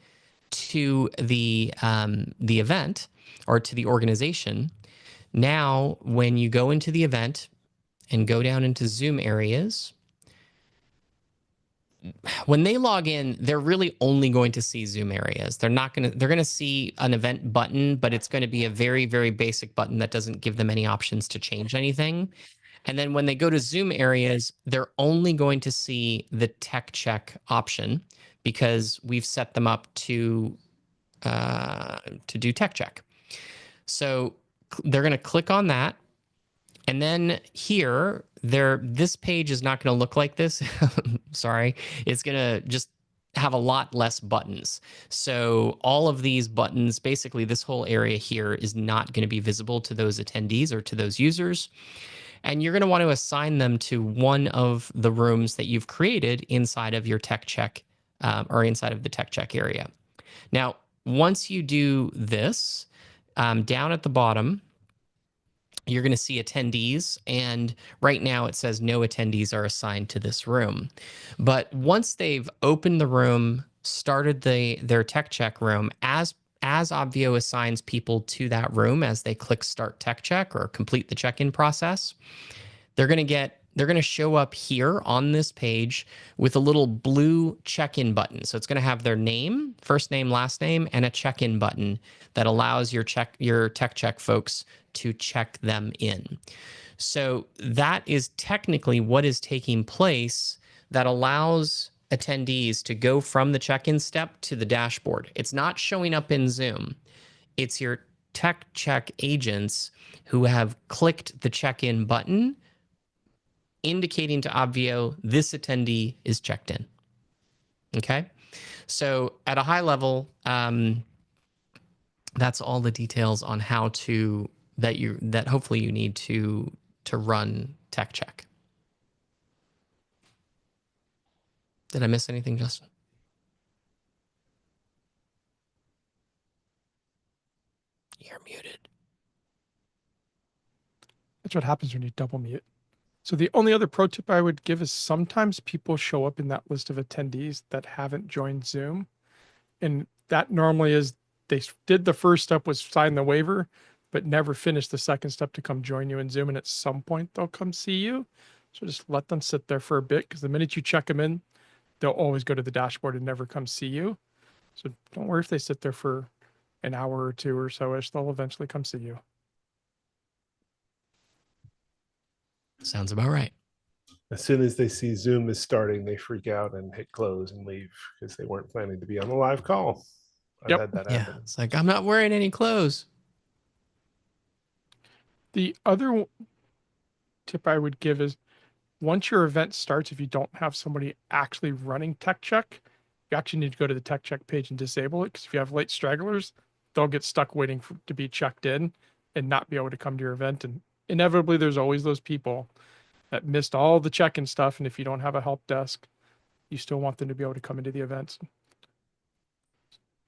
to the event or to the organization, now when you go into the event and go down into Zoom areas, when they log in, they're really only going to see Zoom areas. They're going to see an event button, but it's going to be a very, very basic button that doesn't give them any options to change anything. And then when they go to Zoom areas, they're only going to see the Tech Check option because we've set them up to do Tech Check. So they're going to click on that. And then here, this page is not going to look like this. Sorry. It's going to just have a lot less buttons. So all of these buttons, basically this whole area here is not going to be visible to those attendees or to those users. And you're going to want to assign them to one of the rooms that you've created inside of your Tech Check or inside of the Tech Check area. Now, once you do this, down at the bottom, you're going to see attendees, and right now it says no attendees are assigned to this room. But once they've opened the room, started their Tech Check room, as Obvio assigns people to that room as they click Start Tech Check or complete the check-in process, they're going to show up here on this page with a little blue check-in button. So it's going to have their name, first name, last name, and a check-in button that allows your Tech Check folks to check them in. So that is technically what is taking place that allows attendees to go from the check-in step to the dashboard. It's not showing up in Zoom. It's your Tech Check agents who have clicked the check-in button, indicating to Obvio this attendee is checked in. Okay, so at a high level, that's all the details on how to that hopefully you need to run Tech Check. Did I miss anything, Justin? You're muted. That's what happens when you double mute. So the only other pro tip I would give is sometimes people show up in that list of attendees that haven't joined Zoom. And that normally is they did the first step, was sign the waiver, but never finished the second step to come join you in Zoom. And at some point they'll come see you. So just let them sit there for a bit, because the minute you check them in, they'll always go to the dashboard and never come see you. So don't worry if they sit there for an hour or two or so-ish, they'll eventually come see you. Sounds about right. As soon as they see Zoom is starting, they freak out and hit close and leave because they weren't planning to be on the live call. I've had that happen. It's like, I'm not wearing any clothes. The other tip I would give is, once your event starts, if you don't have somebody actually running tech check, you actually need to go to the tech check page and disable it, because if you have late stragglers, they'll get stuck waiting to be checked in and not be able to come to your event. And inevitably, there's always those people that missed all the check-in stuff. And if you don't have a help desk, you still want them to be able to come into the events.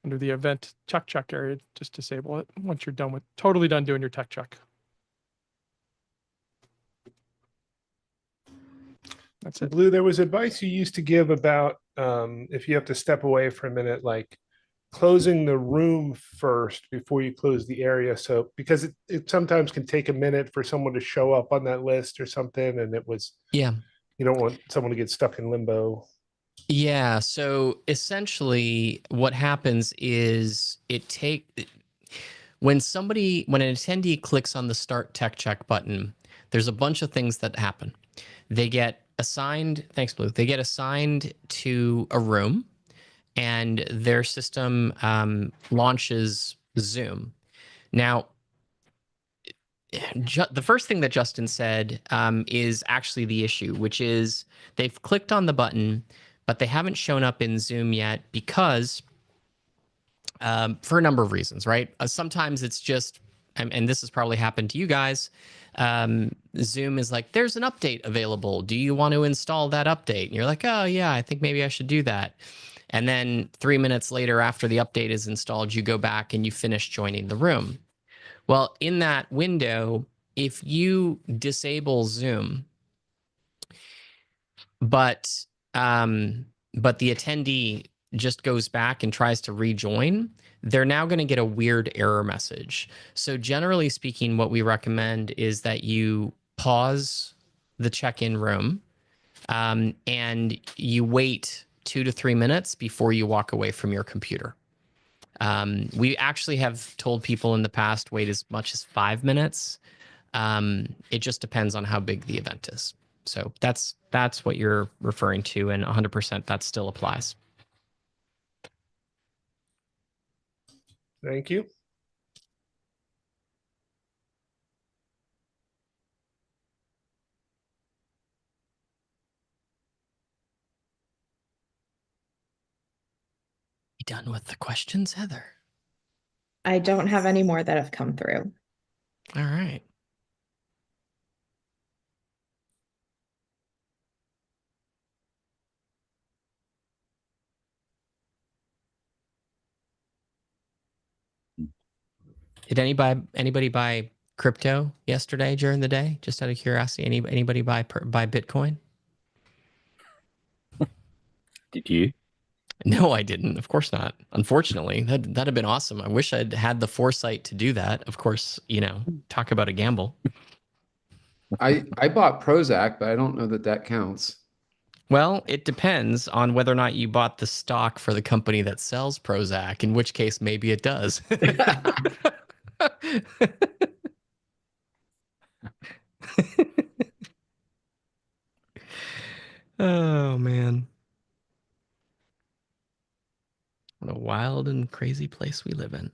Under the event check area, just disable it once you're totally done doing your tech check. That's it. Blue, there was advice you used to give about if you have to step away for a minute, like closing the room first before you close the area. So because it sometimes can take a minute for someone to show up on that list or something, and you don't want someone to get stuck in limbo. Yeah. So essentially, what happens is when an attendee clicks on the Start Tech Check button, there's a bunch of things that happen. They get assigned, thanks, Blue. They get assigned to a room, and their system launches Zoom. Now, the first thing that Justin said is actually the issue, which is they've clicked on the button, but they haven't shown up in Zoom yet because for a number of reasons, right? Sometimes it's just, and this has probably happened to you guys, Zoom is like, there's an update available. Do you want to install that update? And you're like, oh yeah, I think maybe I should do that. And then 3 minutes later, after the update is installed, you go back and you finish joining the room. Well, in that window, if you disable Zoom, but the attendee just goes back and tries to rejoin, they're now going to get a weird error message. So generally speaking, what we recommend is that you pause the check-in room and you wait 2 to 3 minutes before you walk away from your computer. We actually have told people in the past, wait as much as 5 minutes. It just depends on how big the event is. So that's what you're referring to, and 100% that still applies. Thank you. You done with the questions, Heather? I don't have any more that have come through. All right. Did anybody buy crypto yesterday during the day? Just out of curiosity, anybody buy Bitcoin? Did you? No, I didn't. Of course not. Unfortunately, that'd have been awesome. I wish I'd had the foresight to do that. Of course, talk about a gamble. I bought Prozac, but I don't know that counts. Well, it depends on whether or not you bought the stock for the company that sells Prozac, in which case maybe it does. Oh, man. What a wild and crazy place we live in.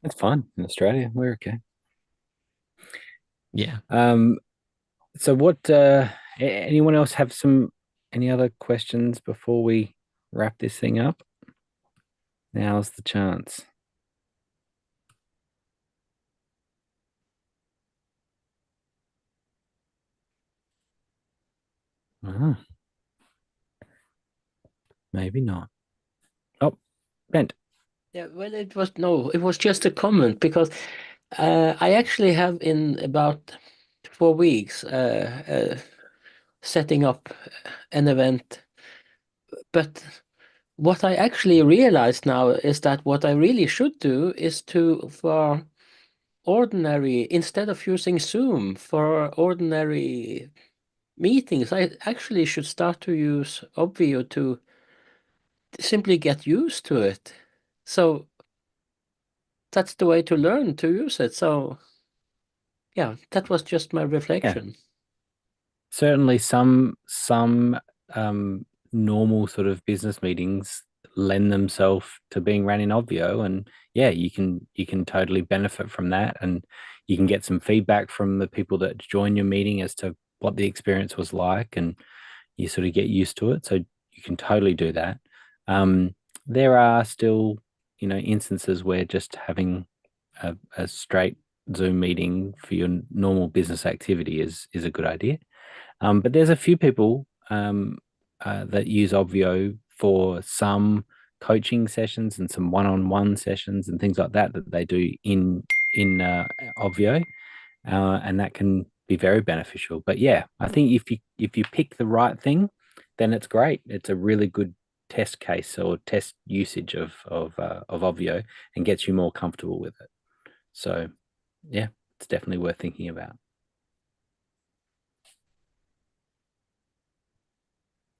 It's fine in Australia. We're okay. Yeah. So what, anyone else have any other questions before we wrap this thing up? Now's the chance. Maybe not. Oh, Bent. Yeah, well, it was just a comment because I actually have in about 4 weeks setting up an event. But what I actually realized now is that what I really should do is for ordinary, instead of using Zoom for ordinary meetings, I actually should start to use Obvio to simply get used to it. So that's the way to learn to use it. So yeah, that was just my reflection. Yeah. Certainly some normal sort of business meetings lend themselves to being ran in Obvio, and yeah, you can totally benefit from that, and you can get some feedback from the people that join your meeting as to what the experience was like, and you sort of get used to it. So you can totally do that. There are still, instances where just having a straight Zoom meeting for your normal business activity is a good idea. But there's a few people that use Obvio for some coaching sessions and some one-on-one sessions and things like that they do in Obvio, and that can be very beneficial. But yeah, I think if you pick the right thing, then it's great. It's a really good test case or test usage of Obvio and gets you more comfortable with it. So yeah, it's definitely worth thinking about.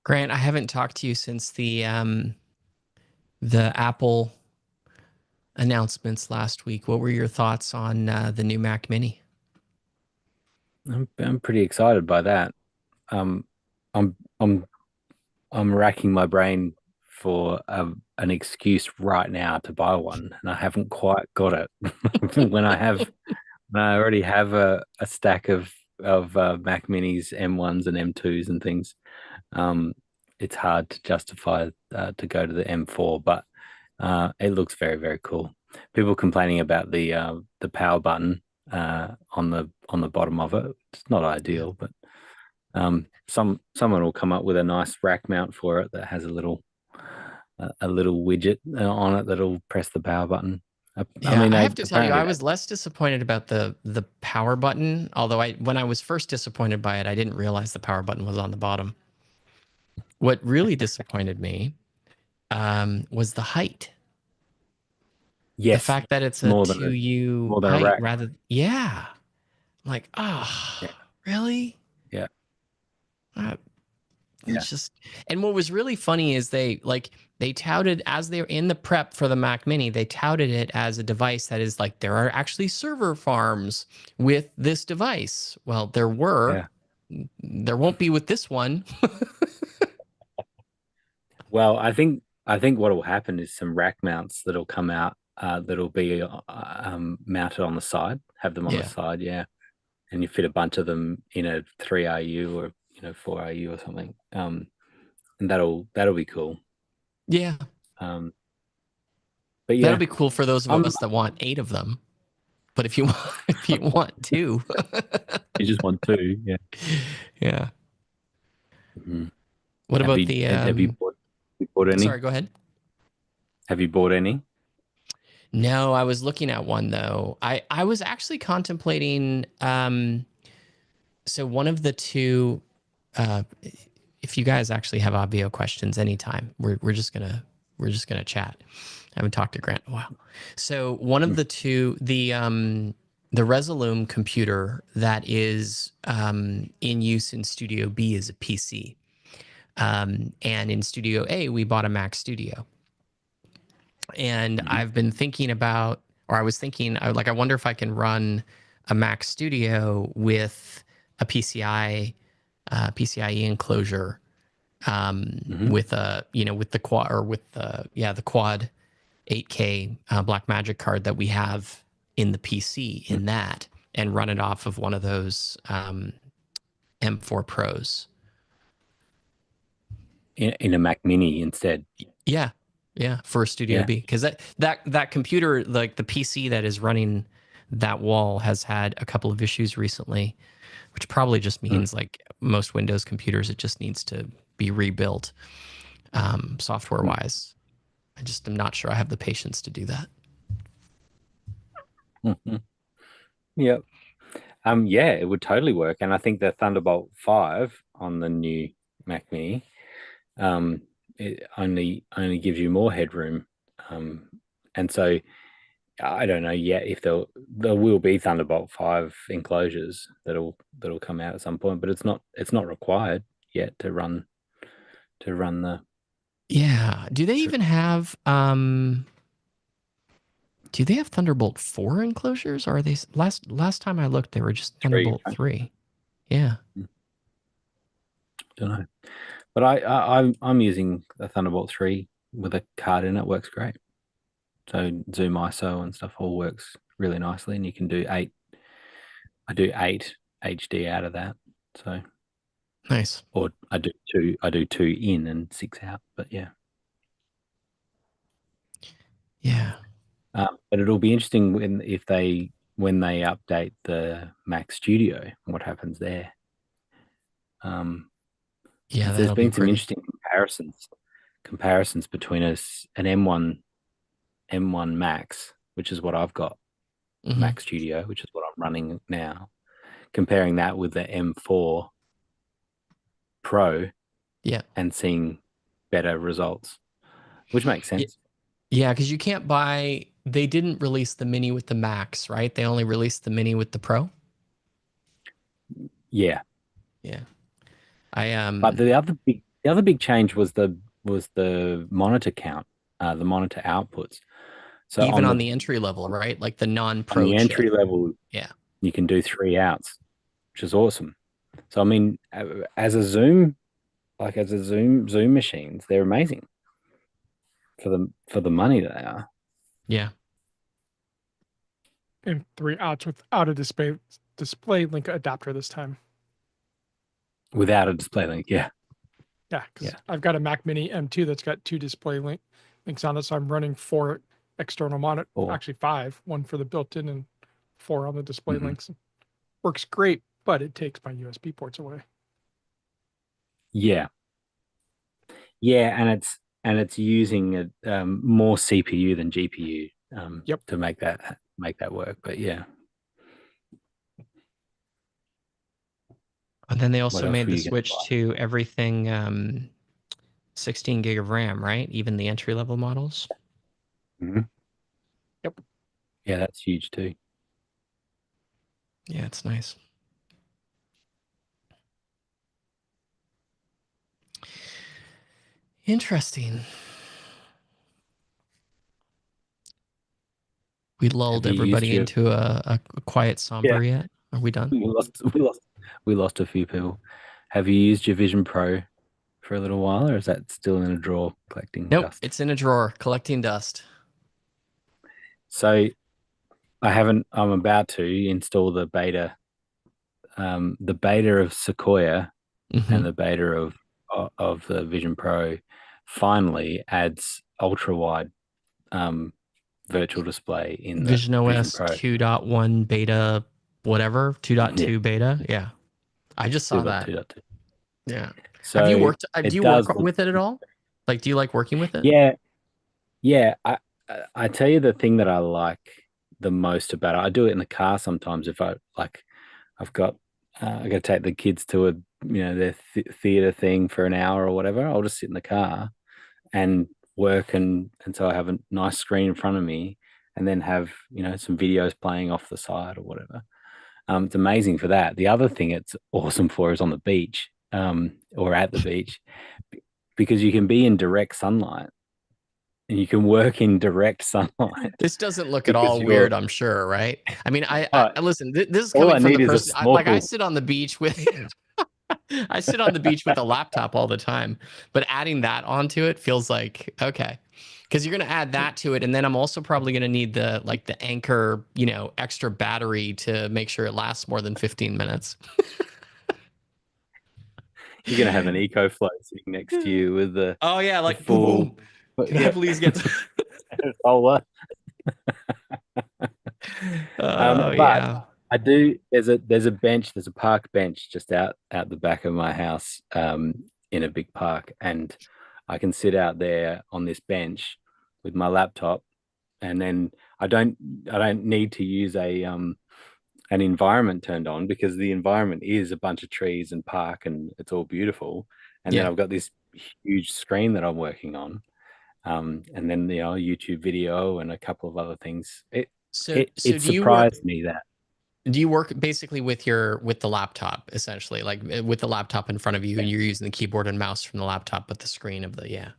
Grant, I haven't talked to you since the Apple announcements last week. What were your thoughts on the new Mac Mini? I'm pretty excited by that. I'm racking my brain for an excuse right now to buy one, and I haven't quite got it. when I already have a stack of Mac Minis, M1s and M2s and things. It's hard to justify to go to the M4, but it looks very, very cool. People complaining about the power button on the bottom of it. It's not ideal, but someone will come up with a nice rack mount for it that has a little widget on it that'll press the power button. I have to tell you, I was less disappointed about the power button. Although when I was first disappointed by it, I didn't realize the power button was on the bottom. What really disappointed me was the height. Yes, the fact that it's a 2U height rather. Yeah, like really? Yeah. It's just, and what was really funny is they touted, as they're in the prep for the Mac Mini, they touted it as a device that is like, there are actually server farms with this device. Well, there were. There won't be with this one. Well, I think what will happen is some rack mounts that'll come out that'll be mounted on the side, have them on the side, and you fit a bunch of them in a 3RU or 4RU or something, and that'll be cool. Yeah. But that'll be cool for those of us that want 8 of them. But if you want 2, you just want 2, yeah. Mm-hmm. What about the? Have you bought any? Sorry, go ahead. Have you bought any? No, I was looking at one though. I was actually contemplating. So one of the two. If you guys actually have Obvio questions anytime, we're just gonna chat. I haven't talked to Grant in a while. So one of the two, the Resolume computer that is in use in Studio B is a PC. And in Studio A, we bought a Mac Studio. And I've been thinking about, or I was thinking, I wonder if I can run a Mac Studio with a PCIe enclosure, with a, with the quad, or with the quad 8K Blackmagic card that we have in the PC in that, and run it off of one of those M4 Pros. In a Mac Mini instead. Yeah, for Studio B, because that computer, like the PC that is running that wall, has had a couple of issues recently, which probably just means like most Windows computers, it just needs to be rebuilt software wise. I just am not sure I have the patience to do that. Yep. Yeah, it would totally work, and I think the Thunderbolt 5 on the new Mac Mini, it only gives you more headroom, and so I don't know yet if there will be Thunderbolt 5 enclosures that'll come out at some point, but it's not required yet to run the. Yeah. Do they even have do they have Thunderbolt 4 enclosures, or are they last time I looked they were just Thunderbolt 3? Yeah. Don't know. But I'm using a Thunderbolt 3 with a card in it. Works great. So Zoom ISO and stuff all works really nicely, and you can do 8. I do 8 HD out of that. So nice. Or I do 2. I do 2 in and 6 out. But yeah. Yeah. But it'll be interesting when they update the Mac Studio, what happens there. Yeah, there's that'll been be some pretty. interesting comparisons between an M1 Max, which is what I've got, Mac Studio, which is what I'm running now, comparing that with the M4 Pro, and seeing better results, which makes sense. Yeah, because you can't buy. They didn't release the Mini with the Max, right? They only released the Mini with the Pro. Yeah. But the other big change was the monitor count, the monitor outputs. So even on the entry level, right? Like the non-pro. On the entry level, yeah, you can do 3 outs, which is awesome. So I mean, as a Zoom machines, they're amazing for the money they are. Yeah. And 3 outs without a display link adapter this time. Without a display link, yeah. Yeah, because I've got a Mac Mini M2 that's got 2 display links on it, so I'm running 4 external monitor, actually 5, 1 for the built-in and 4 on the display links. Works great, but it takes my USB ports away. Yeah, and it's using more CPU than GPU to make that work. But yeah. And then they also made the switch to everything 16 gig of RAM, right? Even the entry level models. Yep. Yeah, that's huge too. Yeah, it's nice. Interesting. We lulled everybody into a quiet somber yet? Are we done? We lost a few people. Have you used your Vision Pro for a little while, or is that still in a drawer collecting dust? It's in a drawer collecting dust. So I'm about to install the beta of Sequoia and the beta of the Vision Pro finally adds ultra wide virtual display in the Vision OS Pro 2.1 beta, whatever, 2.2 beta. Yeah. I just saw that. 2.2. Yeah. So have you worked? Do you work with it at all? Like, do you like working with it? Yeah. I tell you the thing that I like the most about it. I do it in the car sometimes. If I I've got I got to take the kids to their theater thing for an hour or whatever. I'll just sit in the car and work, and so I have a nice screen in front of me, and then have some videos playing off the side or whatever. It's amazing for that. The other thing it's awesome for is on the beach, or at the beach, because you can be in direct sunlight and you can work in direct sunlight. This doesn't look at all weird, I'm sure, right? I mean, I listen, this is coming from the person, I sit on the beach with I sit on the beach with a laptop all the time, but adding that onto it feels like, okay, because you're going to add that to it. And then I'm also probably going to need the Anchor, extra battery to make sure it lasts more than 15 minutes. You're going to have an EcoFlow sitting next to you with the full. Can I please get solar? Yeah. I do. There's a bench. There's a park bench just out the back of my house, in a big park, and I can sit out there on this bench with my laptop, and then I don't need to use an environment turned on, because the environment is a bunch of trees and park, and it's all beautiful. And then I've got this huge screen that I'm working on, and then YouTube video and a couple of other things. It do you surprised me that. Do you work basically with the laptop, essentially, like with the laptop in front of you, and you're using the keyboard and mouse from the laptop, but the screen of the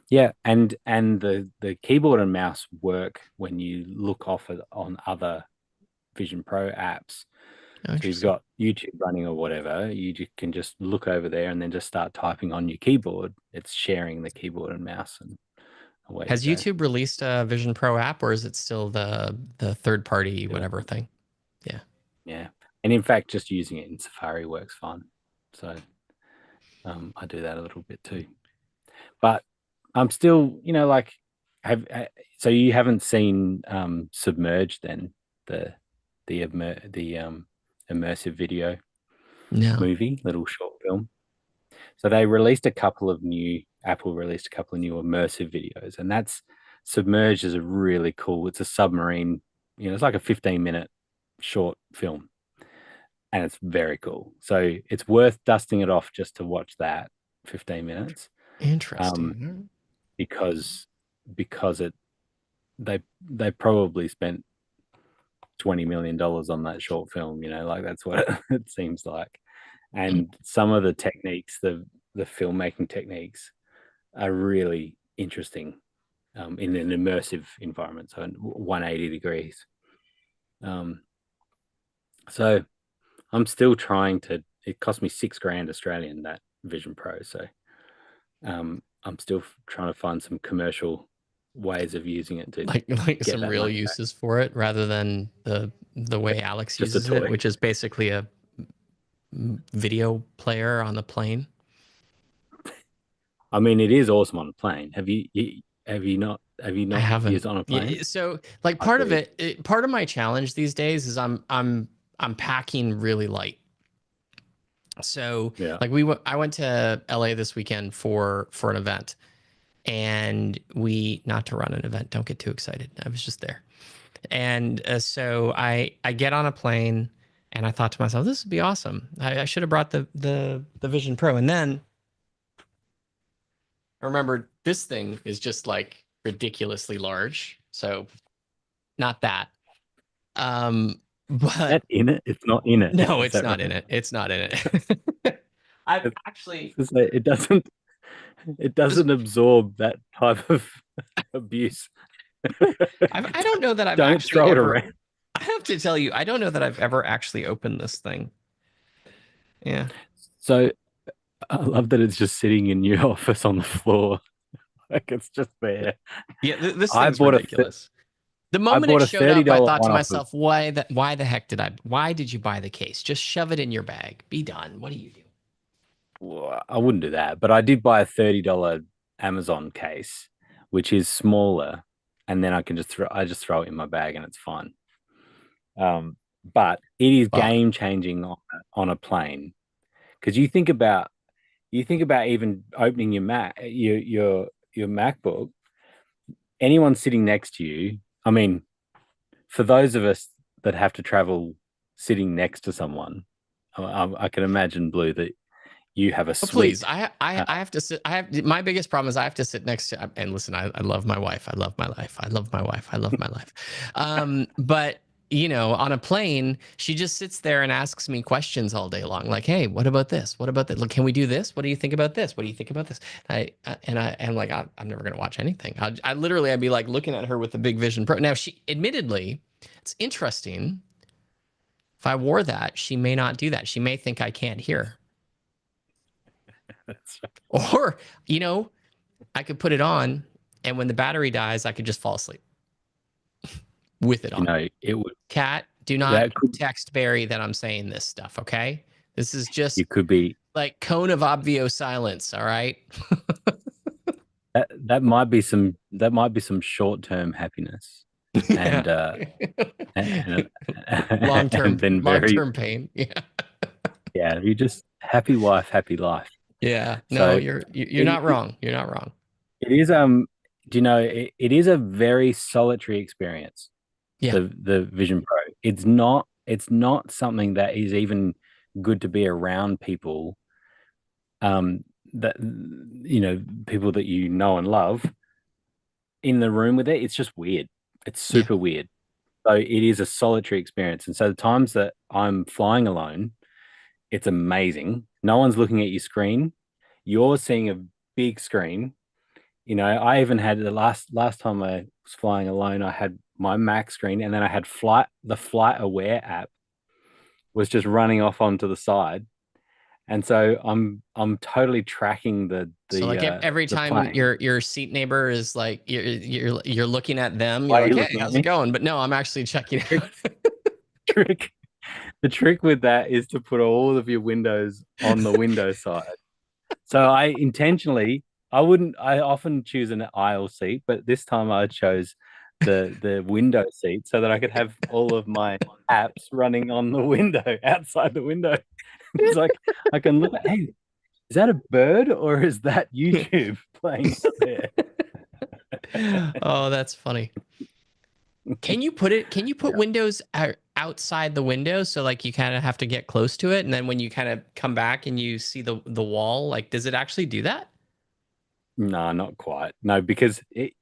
Yeah, and the keyboard and mouse work when you look off on other Vision Pro apps. So you've got YouTube running or whatever, you can just look over there and then just start typing on your keyboard. It's sharing the keyboard and mouse, and away. Has YouTube released a Vision Pro app, or is it still the third party whatever thing? Yeah, and in fact, just using it in Safari works fine. So I do that a little bit too, but I'm still, like, so you haven't seen Submerged then, the immersive video movie, little short film. So Apple released a couple of new immersive videos, and that's Submerged is a really cool. It's a submarine, it's like a 15-minute short film, and it's very cool. So it's worth dusting it off just to watch that 15 minutes. Interesting. Because they probably spent $20 million on that short film, like that's what it seems like. And some of the techniques, the filmmaking techniques, are really interesting in an immersive environment, so 180 degrees. So I'm still trying to. It cost me $6,000 Australian, that Vision Pro. So I'm still trying to find some commercial ways of using it to like some real uses for it, rather than the way Alex just uses it, which is basically a video player on the plane. I mean, it is awesome on a plane. Have you not I haven't used it on a plane? Yeah, so like part of my challenge these days is I'm packing really light. So like I went to LA this weekend for an event, and not to run an event, don't get too excited. I was just there. And so I get on a plane, and I thought to myself, this would be awesome. I should have brought the Vision Pro. And then I remembered this thing is just like ridiculously large. So not that. But that in it? It's not in it. No, it's not in it. It's not in it. I've actually it doesn't absorb that type of abuse. I don't know that I've don't actually throw it ever, around. I have to tell you, I don't know that I've ever actually opened this thing. Yeah. So I love that it's just sitting in your office on the floor. Like it's just there. Yeah, this thing's ridiculous. The moment it showed up, I thought to myself, why the heck why did you buy the case? Just shove it in your bag. Be done. What do you do? Well, I wouldn't do that, but I did buy a $30 Amazon case, which is smaller, and then I just throw it in my bag and it's fine. But it is game changing on a plane, because you think about even opening your MacBook. Anyone sitting next to you, I mean, for those of us that have to travel sitting next to someone, I can imagine, Blue, that you have a suite. Please, I have to sit. My biggest problem is I have to sit next to. And listen, I love my wife. I love my life. I love my wife. I love my life. But on a plane, she just sits there and asks me questions all day long. Like, hey, what about this? What about that? Look, can we do this? What do you think about this? What do you think about this? I'm like, I'm never gonna watch anything. I'd be like looking at her with the big Vision Pro. Now, admittedly, it's interesting. If I wore that, she may not do that. She may think I can't hear. Or, I could put it on, and when the battery dies, I could just fall asleep with it on. It would. Kat, do not text Barry that I'm saying this stuff, okay? This is just. It could be like cone of Obvio silence. All right. that might be some short-term happiness, and long-term pain. Yeah. Yeah, you just happy wife, happy life. Yeah. No, you're not wrong. You're not wrong. It is it is a very solitary experience. Yeah. The Vision Pro. It's not something that is even good to be around people. that people that you know and love in the room with it, it's just weird. It's super weird. So it is a solitary experience. And so the times that I'm flying alone, it's amazing. No one's looking at your screen. You're seeing a big screen. I even had the last time I was flying alone, I had my Mac screen, and then I had the Flight Aware app was just running off onto the side. And so I'm totally tracking the So like every the time plane. your seat neighbor is like you're looking at them, Why you're are you like, hey, looking at how's me? it going? But no, I'm actually checking out. The trick with that is to put all of your windows on the window side. So I often choose an aisle seat, but this time I chose the window seat so that I could have all of my apps running on the window, outside the window. It's like I can look at, hey, is that a bird or is that YouTube playing out there? Oh, that's funny. Can you put windows outside the window, so like you kind of have to get close to it, and then when you kind of come back and you see the wall, like does it actually do that? No, not quite. No, because it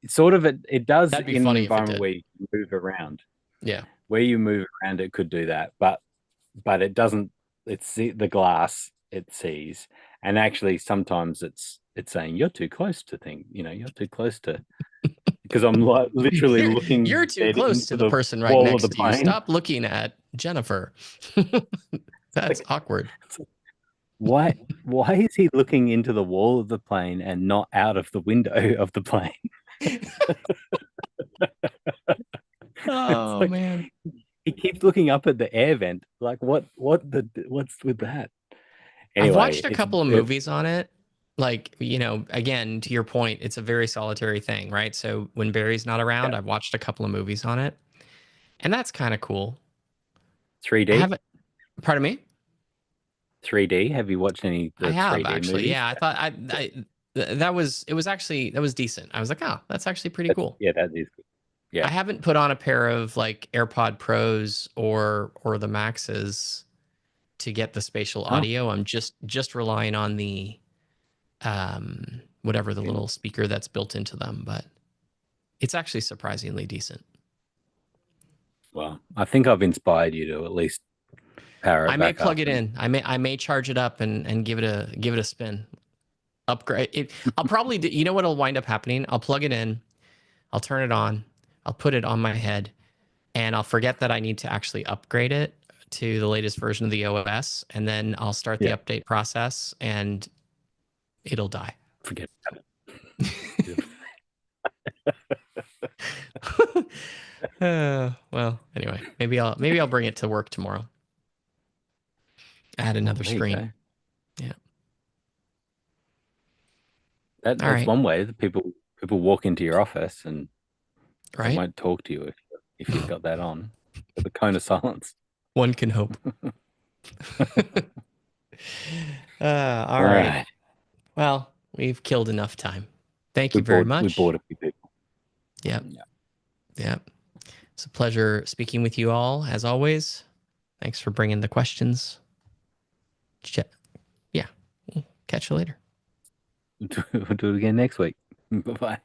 does That'd be in an funny if it environment did. where you move around. Yeah. Where you move around, it could do that, but it doesn't. It's the glass it sees, and actually sometimes it's saying you're too close to you're too close to, because I'm like literally looking You're too dead close to into the the person right wall of next the to you. plane. Stop looking at Jennifer. That's awkward. Why is he looking into the wall of the plane and not out of the window of the plane? Oh man. He keeps looking up at the air vent. Like what's with that? Anyway, I've watched a couple of movies on it. Like, again, to your point, it's a very solitary thing, right? So when Barry's not around, I've watched a couple of movies on it. And that's kind of cool. 3D? Pardon me? 3D? Have you watched any I have 3D actually. movies? Yeah, I thought that was decent. I was like, oh, that's actually pretty cool. Yeah, that is good. Yeah. I haven't put on a pair of like AirPod Pros or the Maxes to get the spatial audio. I'm just relying on the whatever the little speaker that's built into them, but it's actually surprisingly decent. Well, I think I've inspired you to at least power it back up. I may plug it in. I may charge it up and give it a spin. Upgrade it. I'll probably do, you know what'll wind up happening? I'll plug it in, I'll turn it on, I'll put it on my head, and I'll forget that I need to actually upgrade it to the latest version of the OS, and then I'll start the update process and it'll die. Forget about it. Well, anyway, maybe I'll bring it to work tomorrow. Add another screen. Yeah. That's one way that people walk into your office and they won't talk to you if you've got that on. The cone of silence. One can hope. All right. Well, we've killed enough time. Thank you very much. We bored a few people. Yep. Yep. It's a pleasure speaking with you all, as always. Thanks for bringing the questions. Yeah. Catch you later. We'll do it again next week. Bye-bye.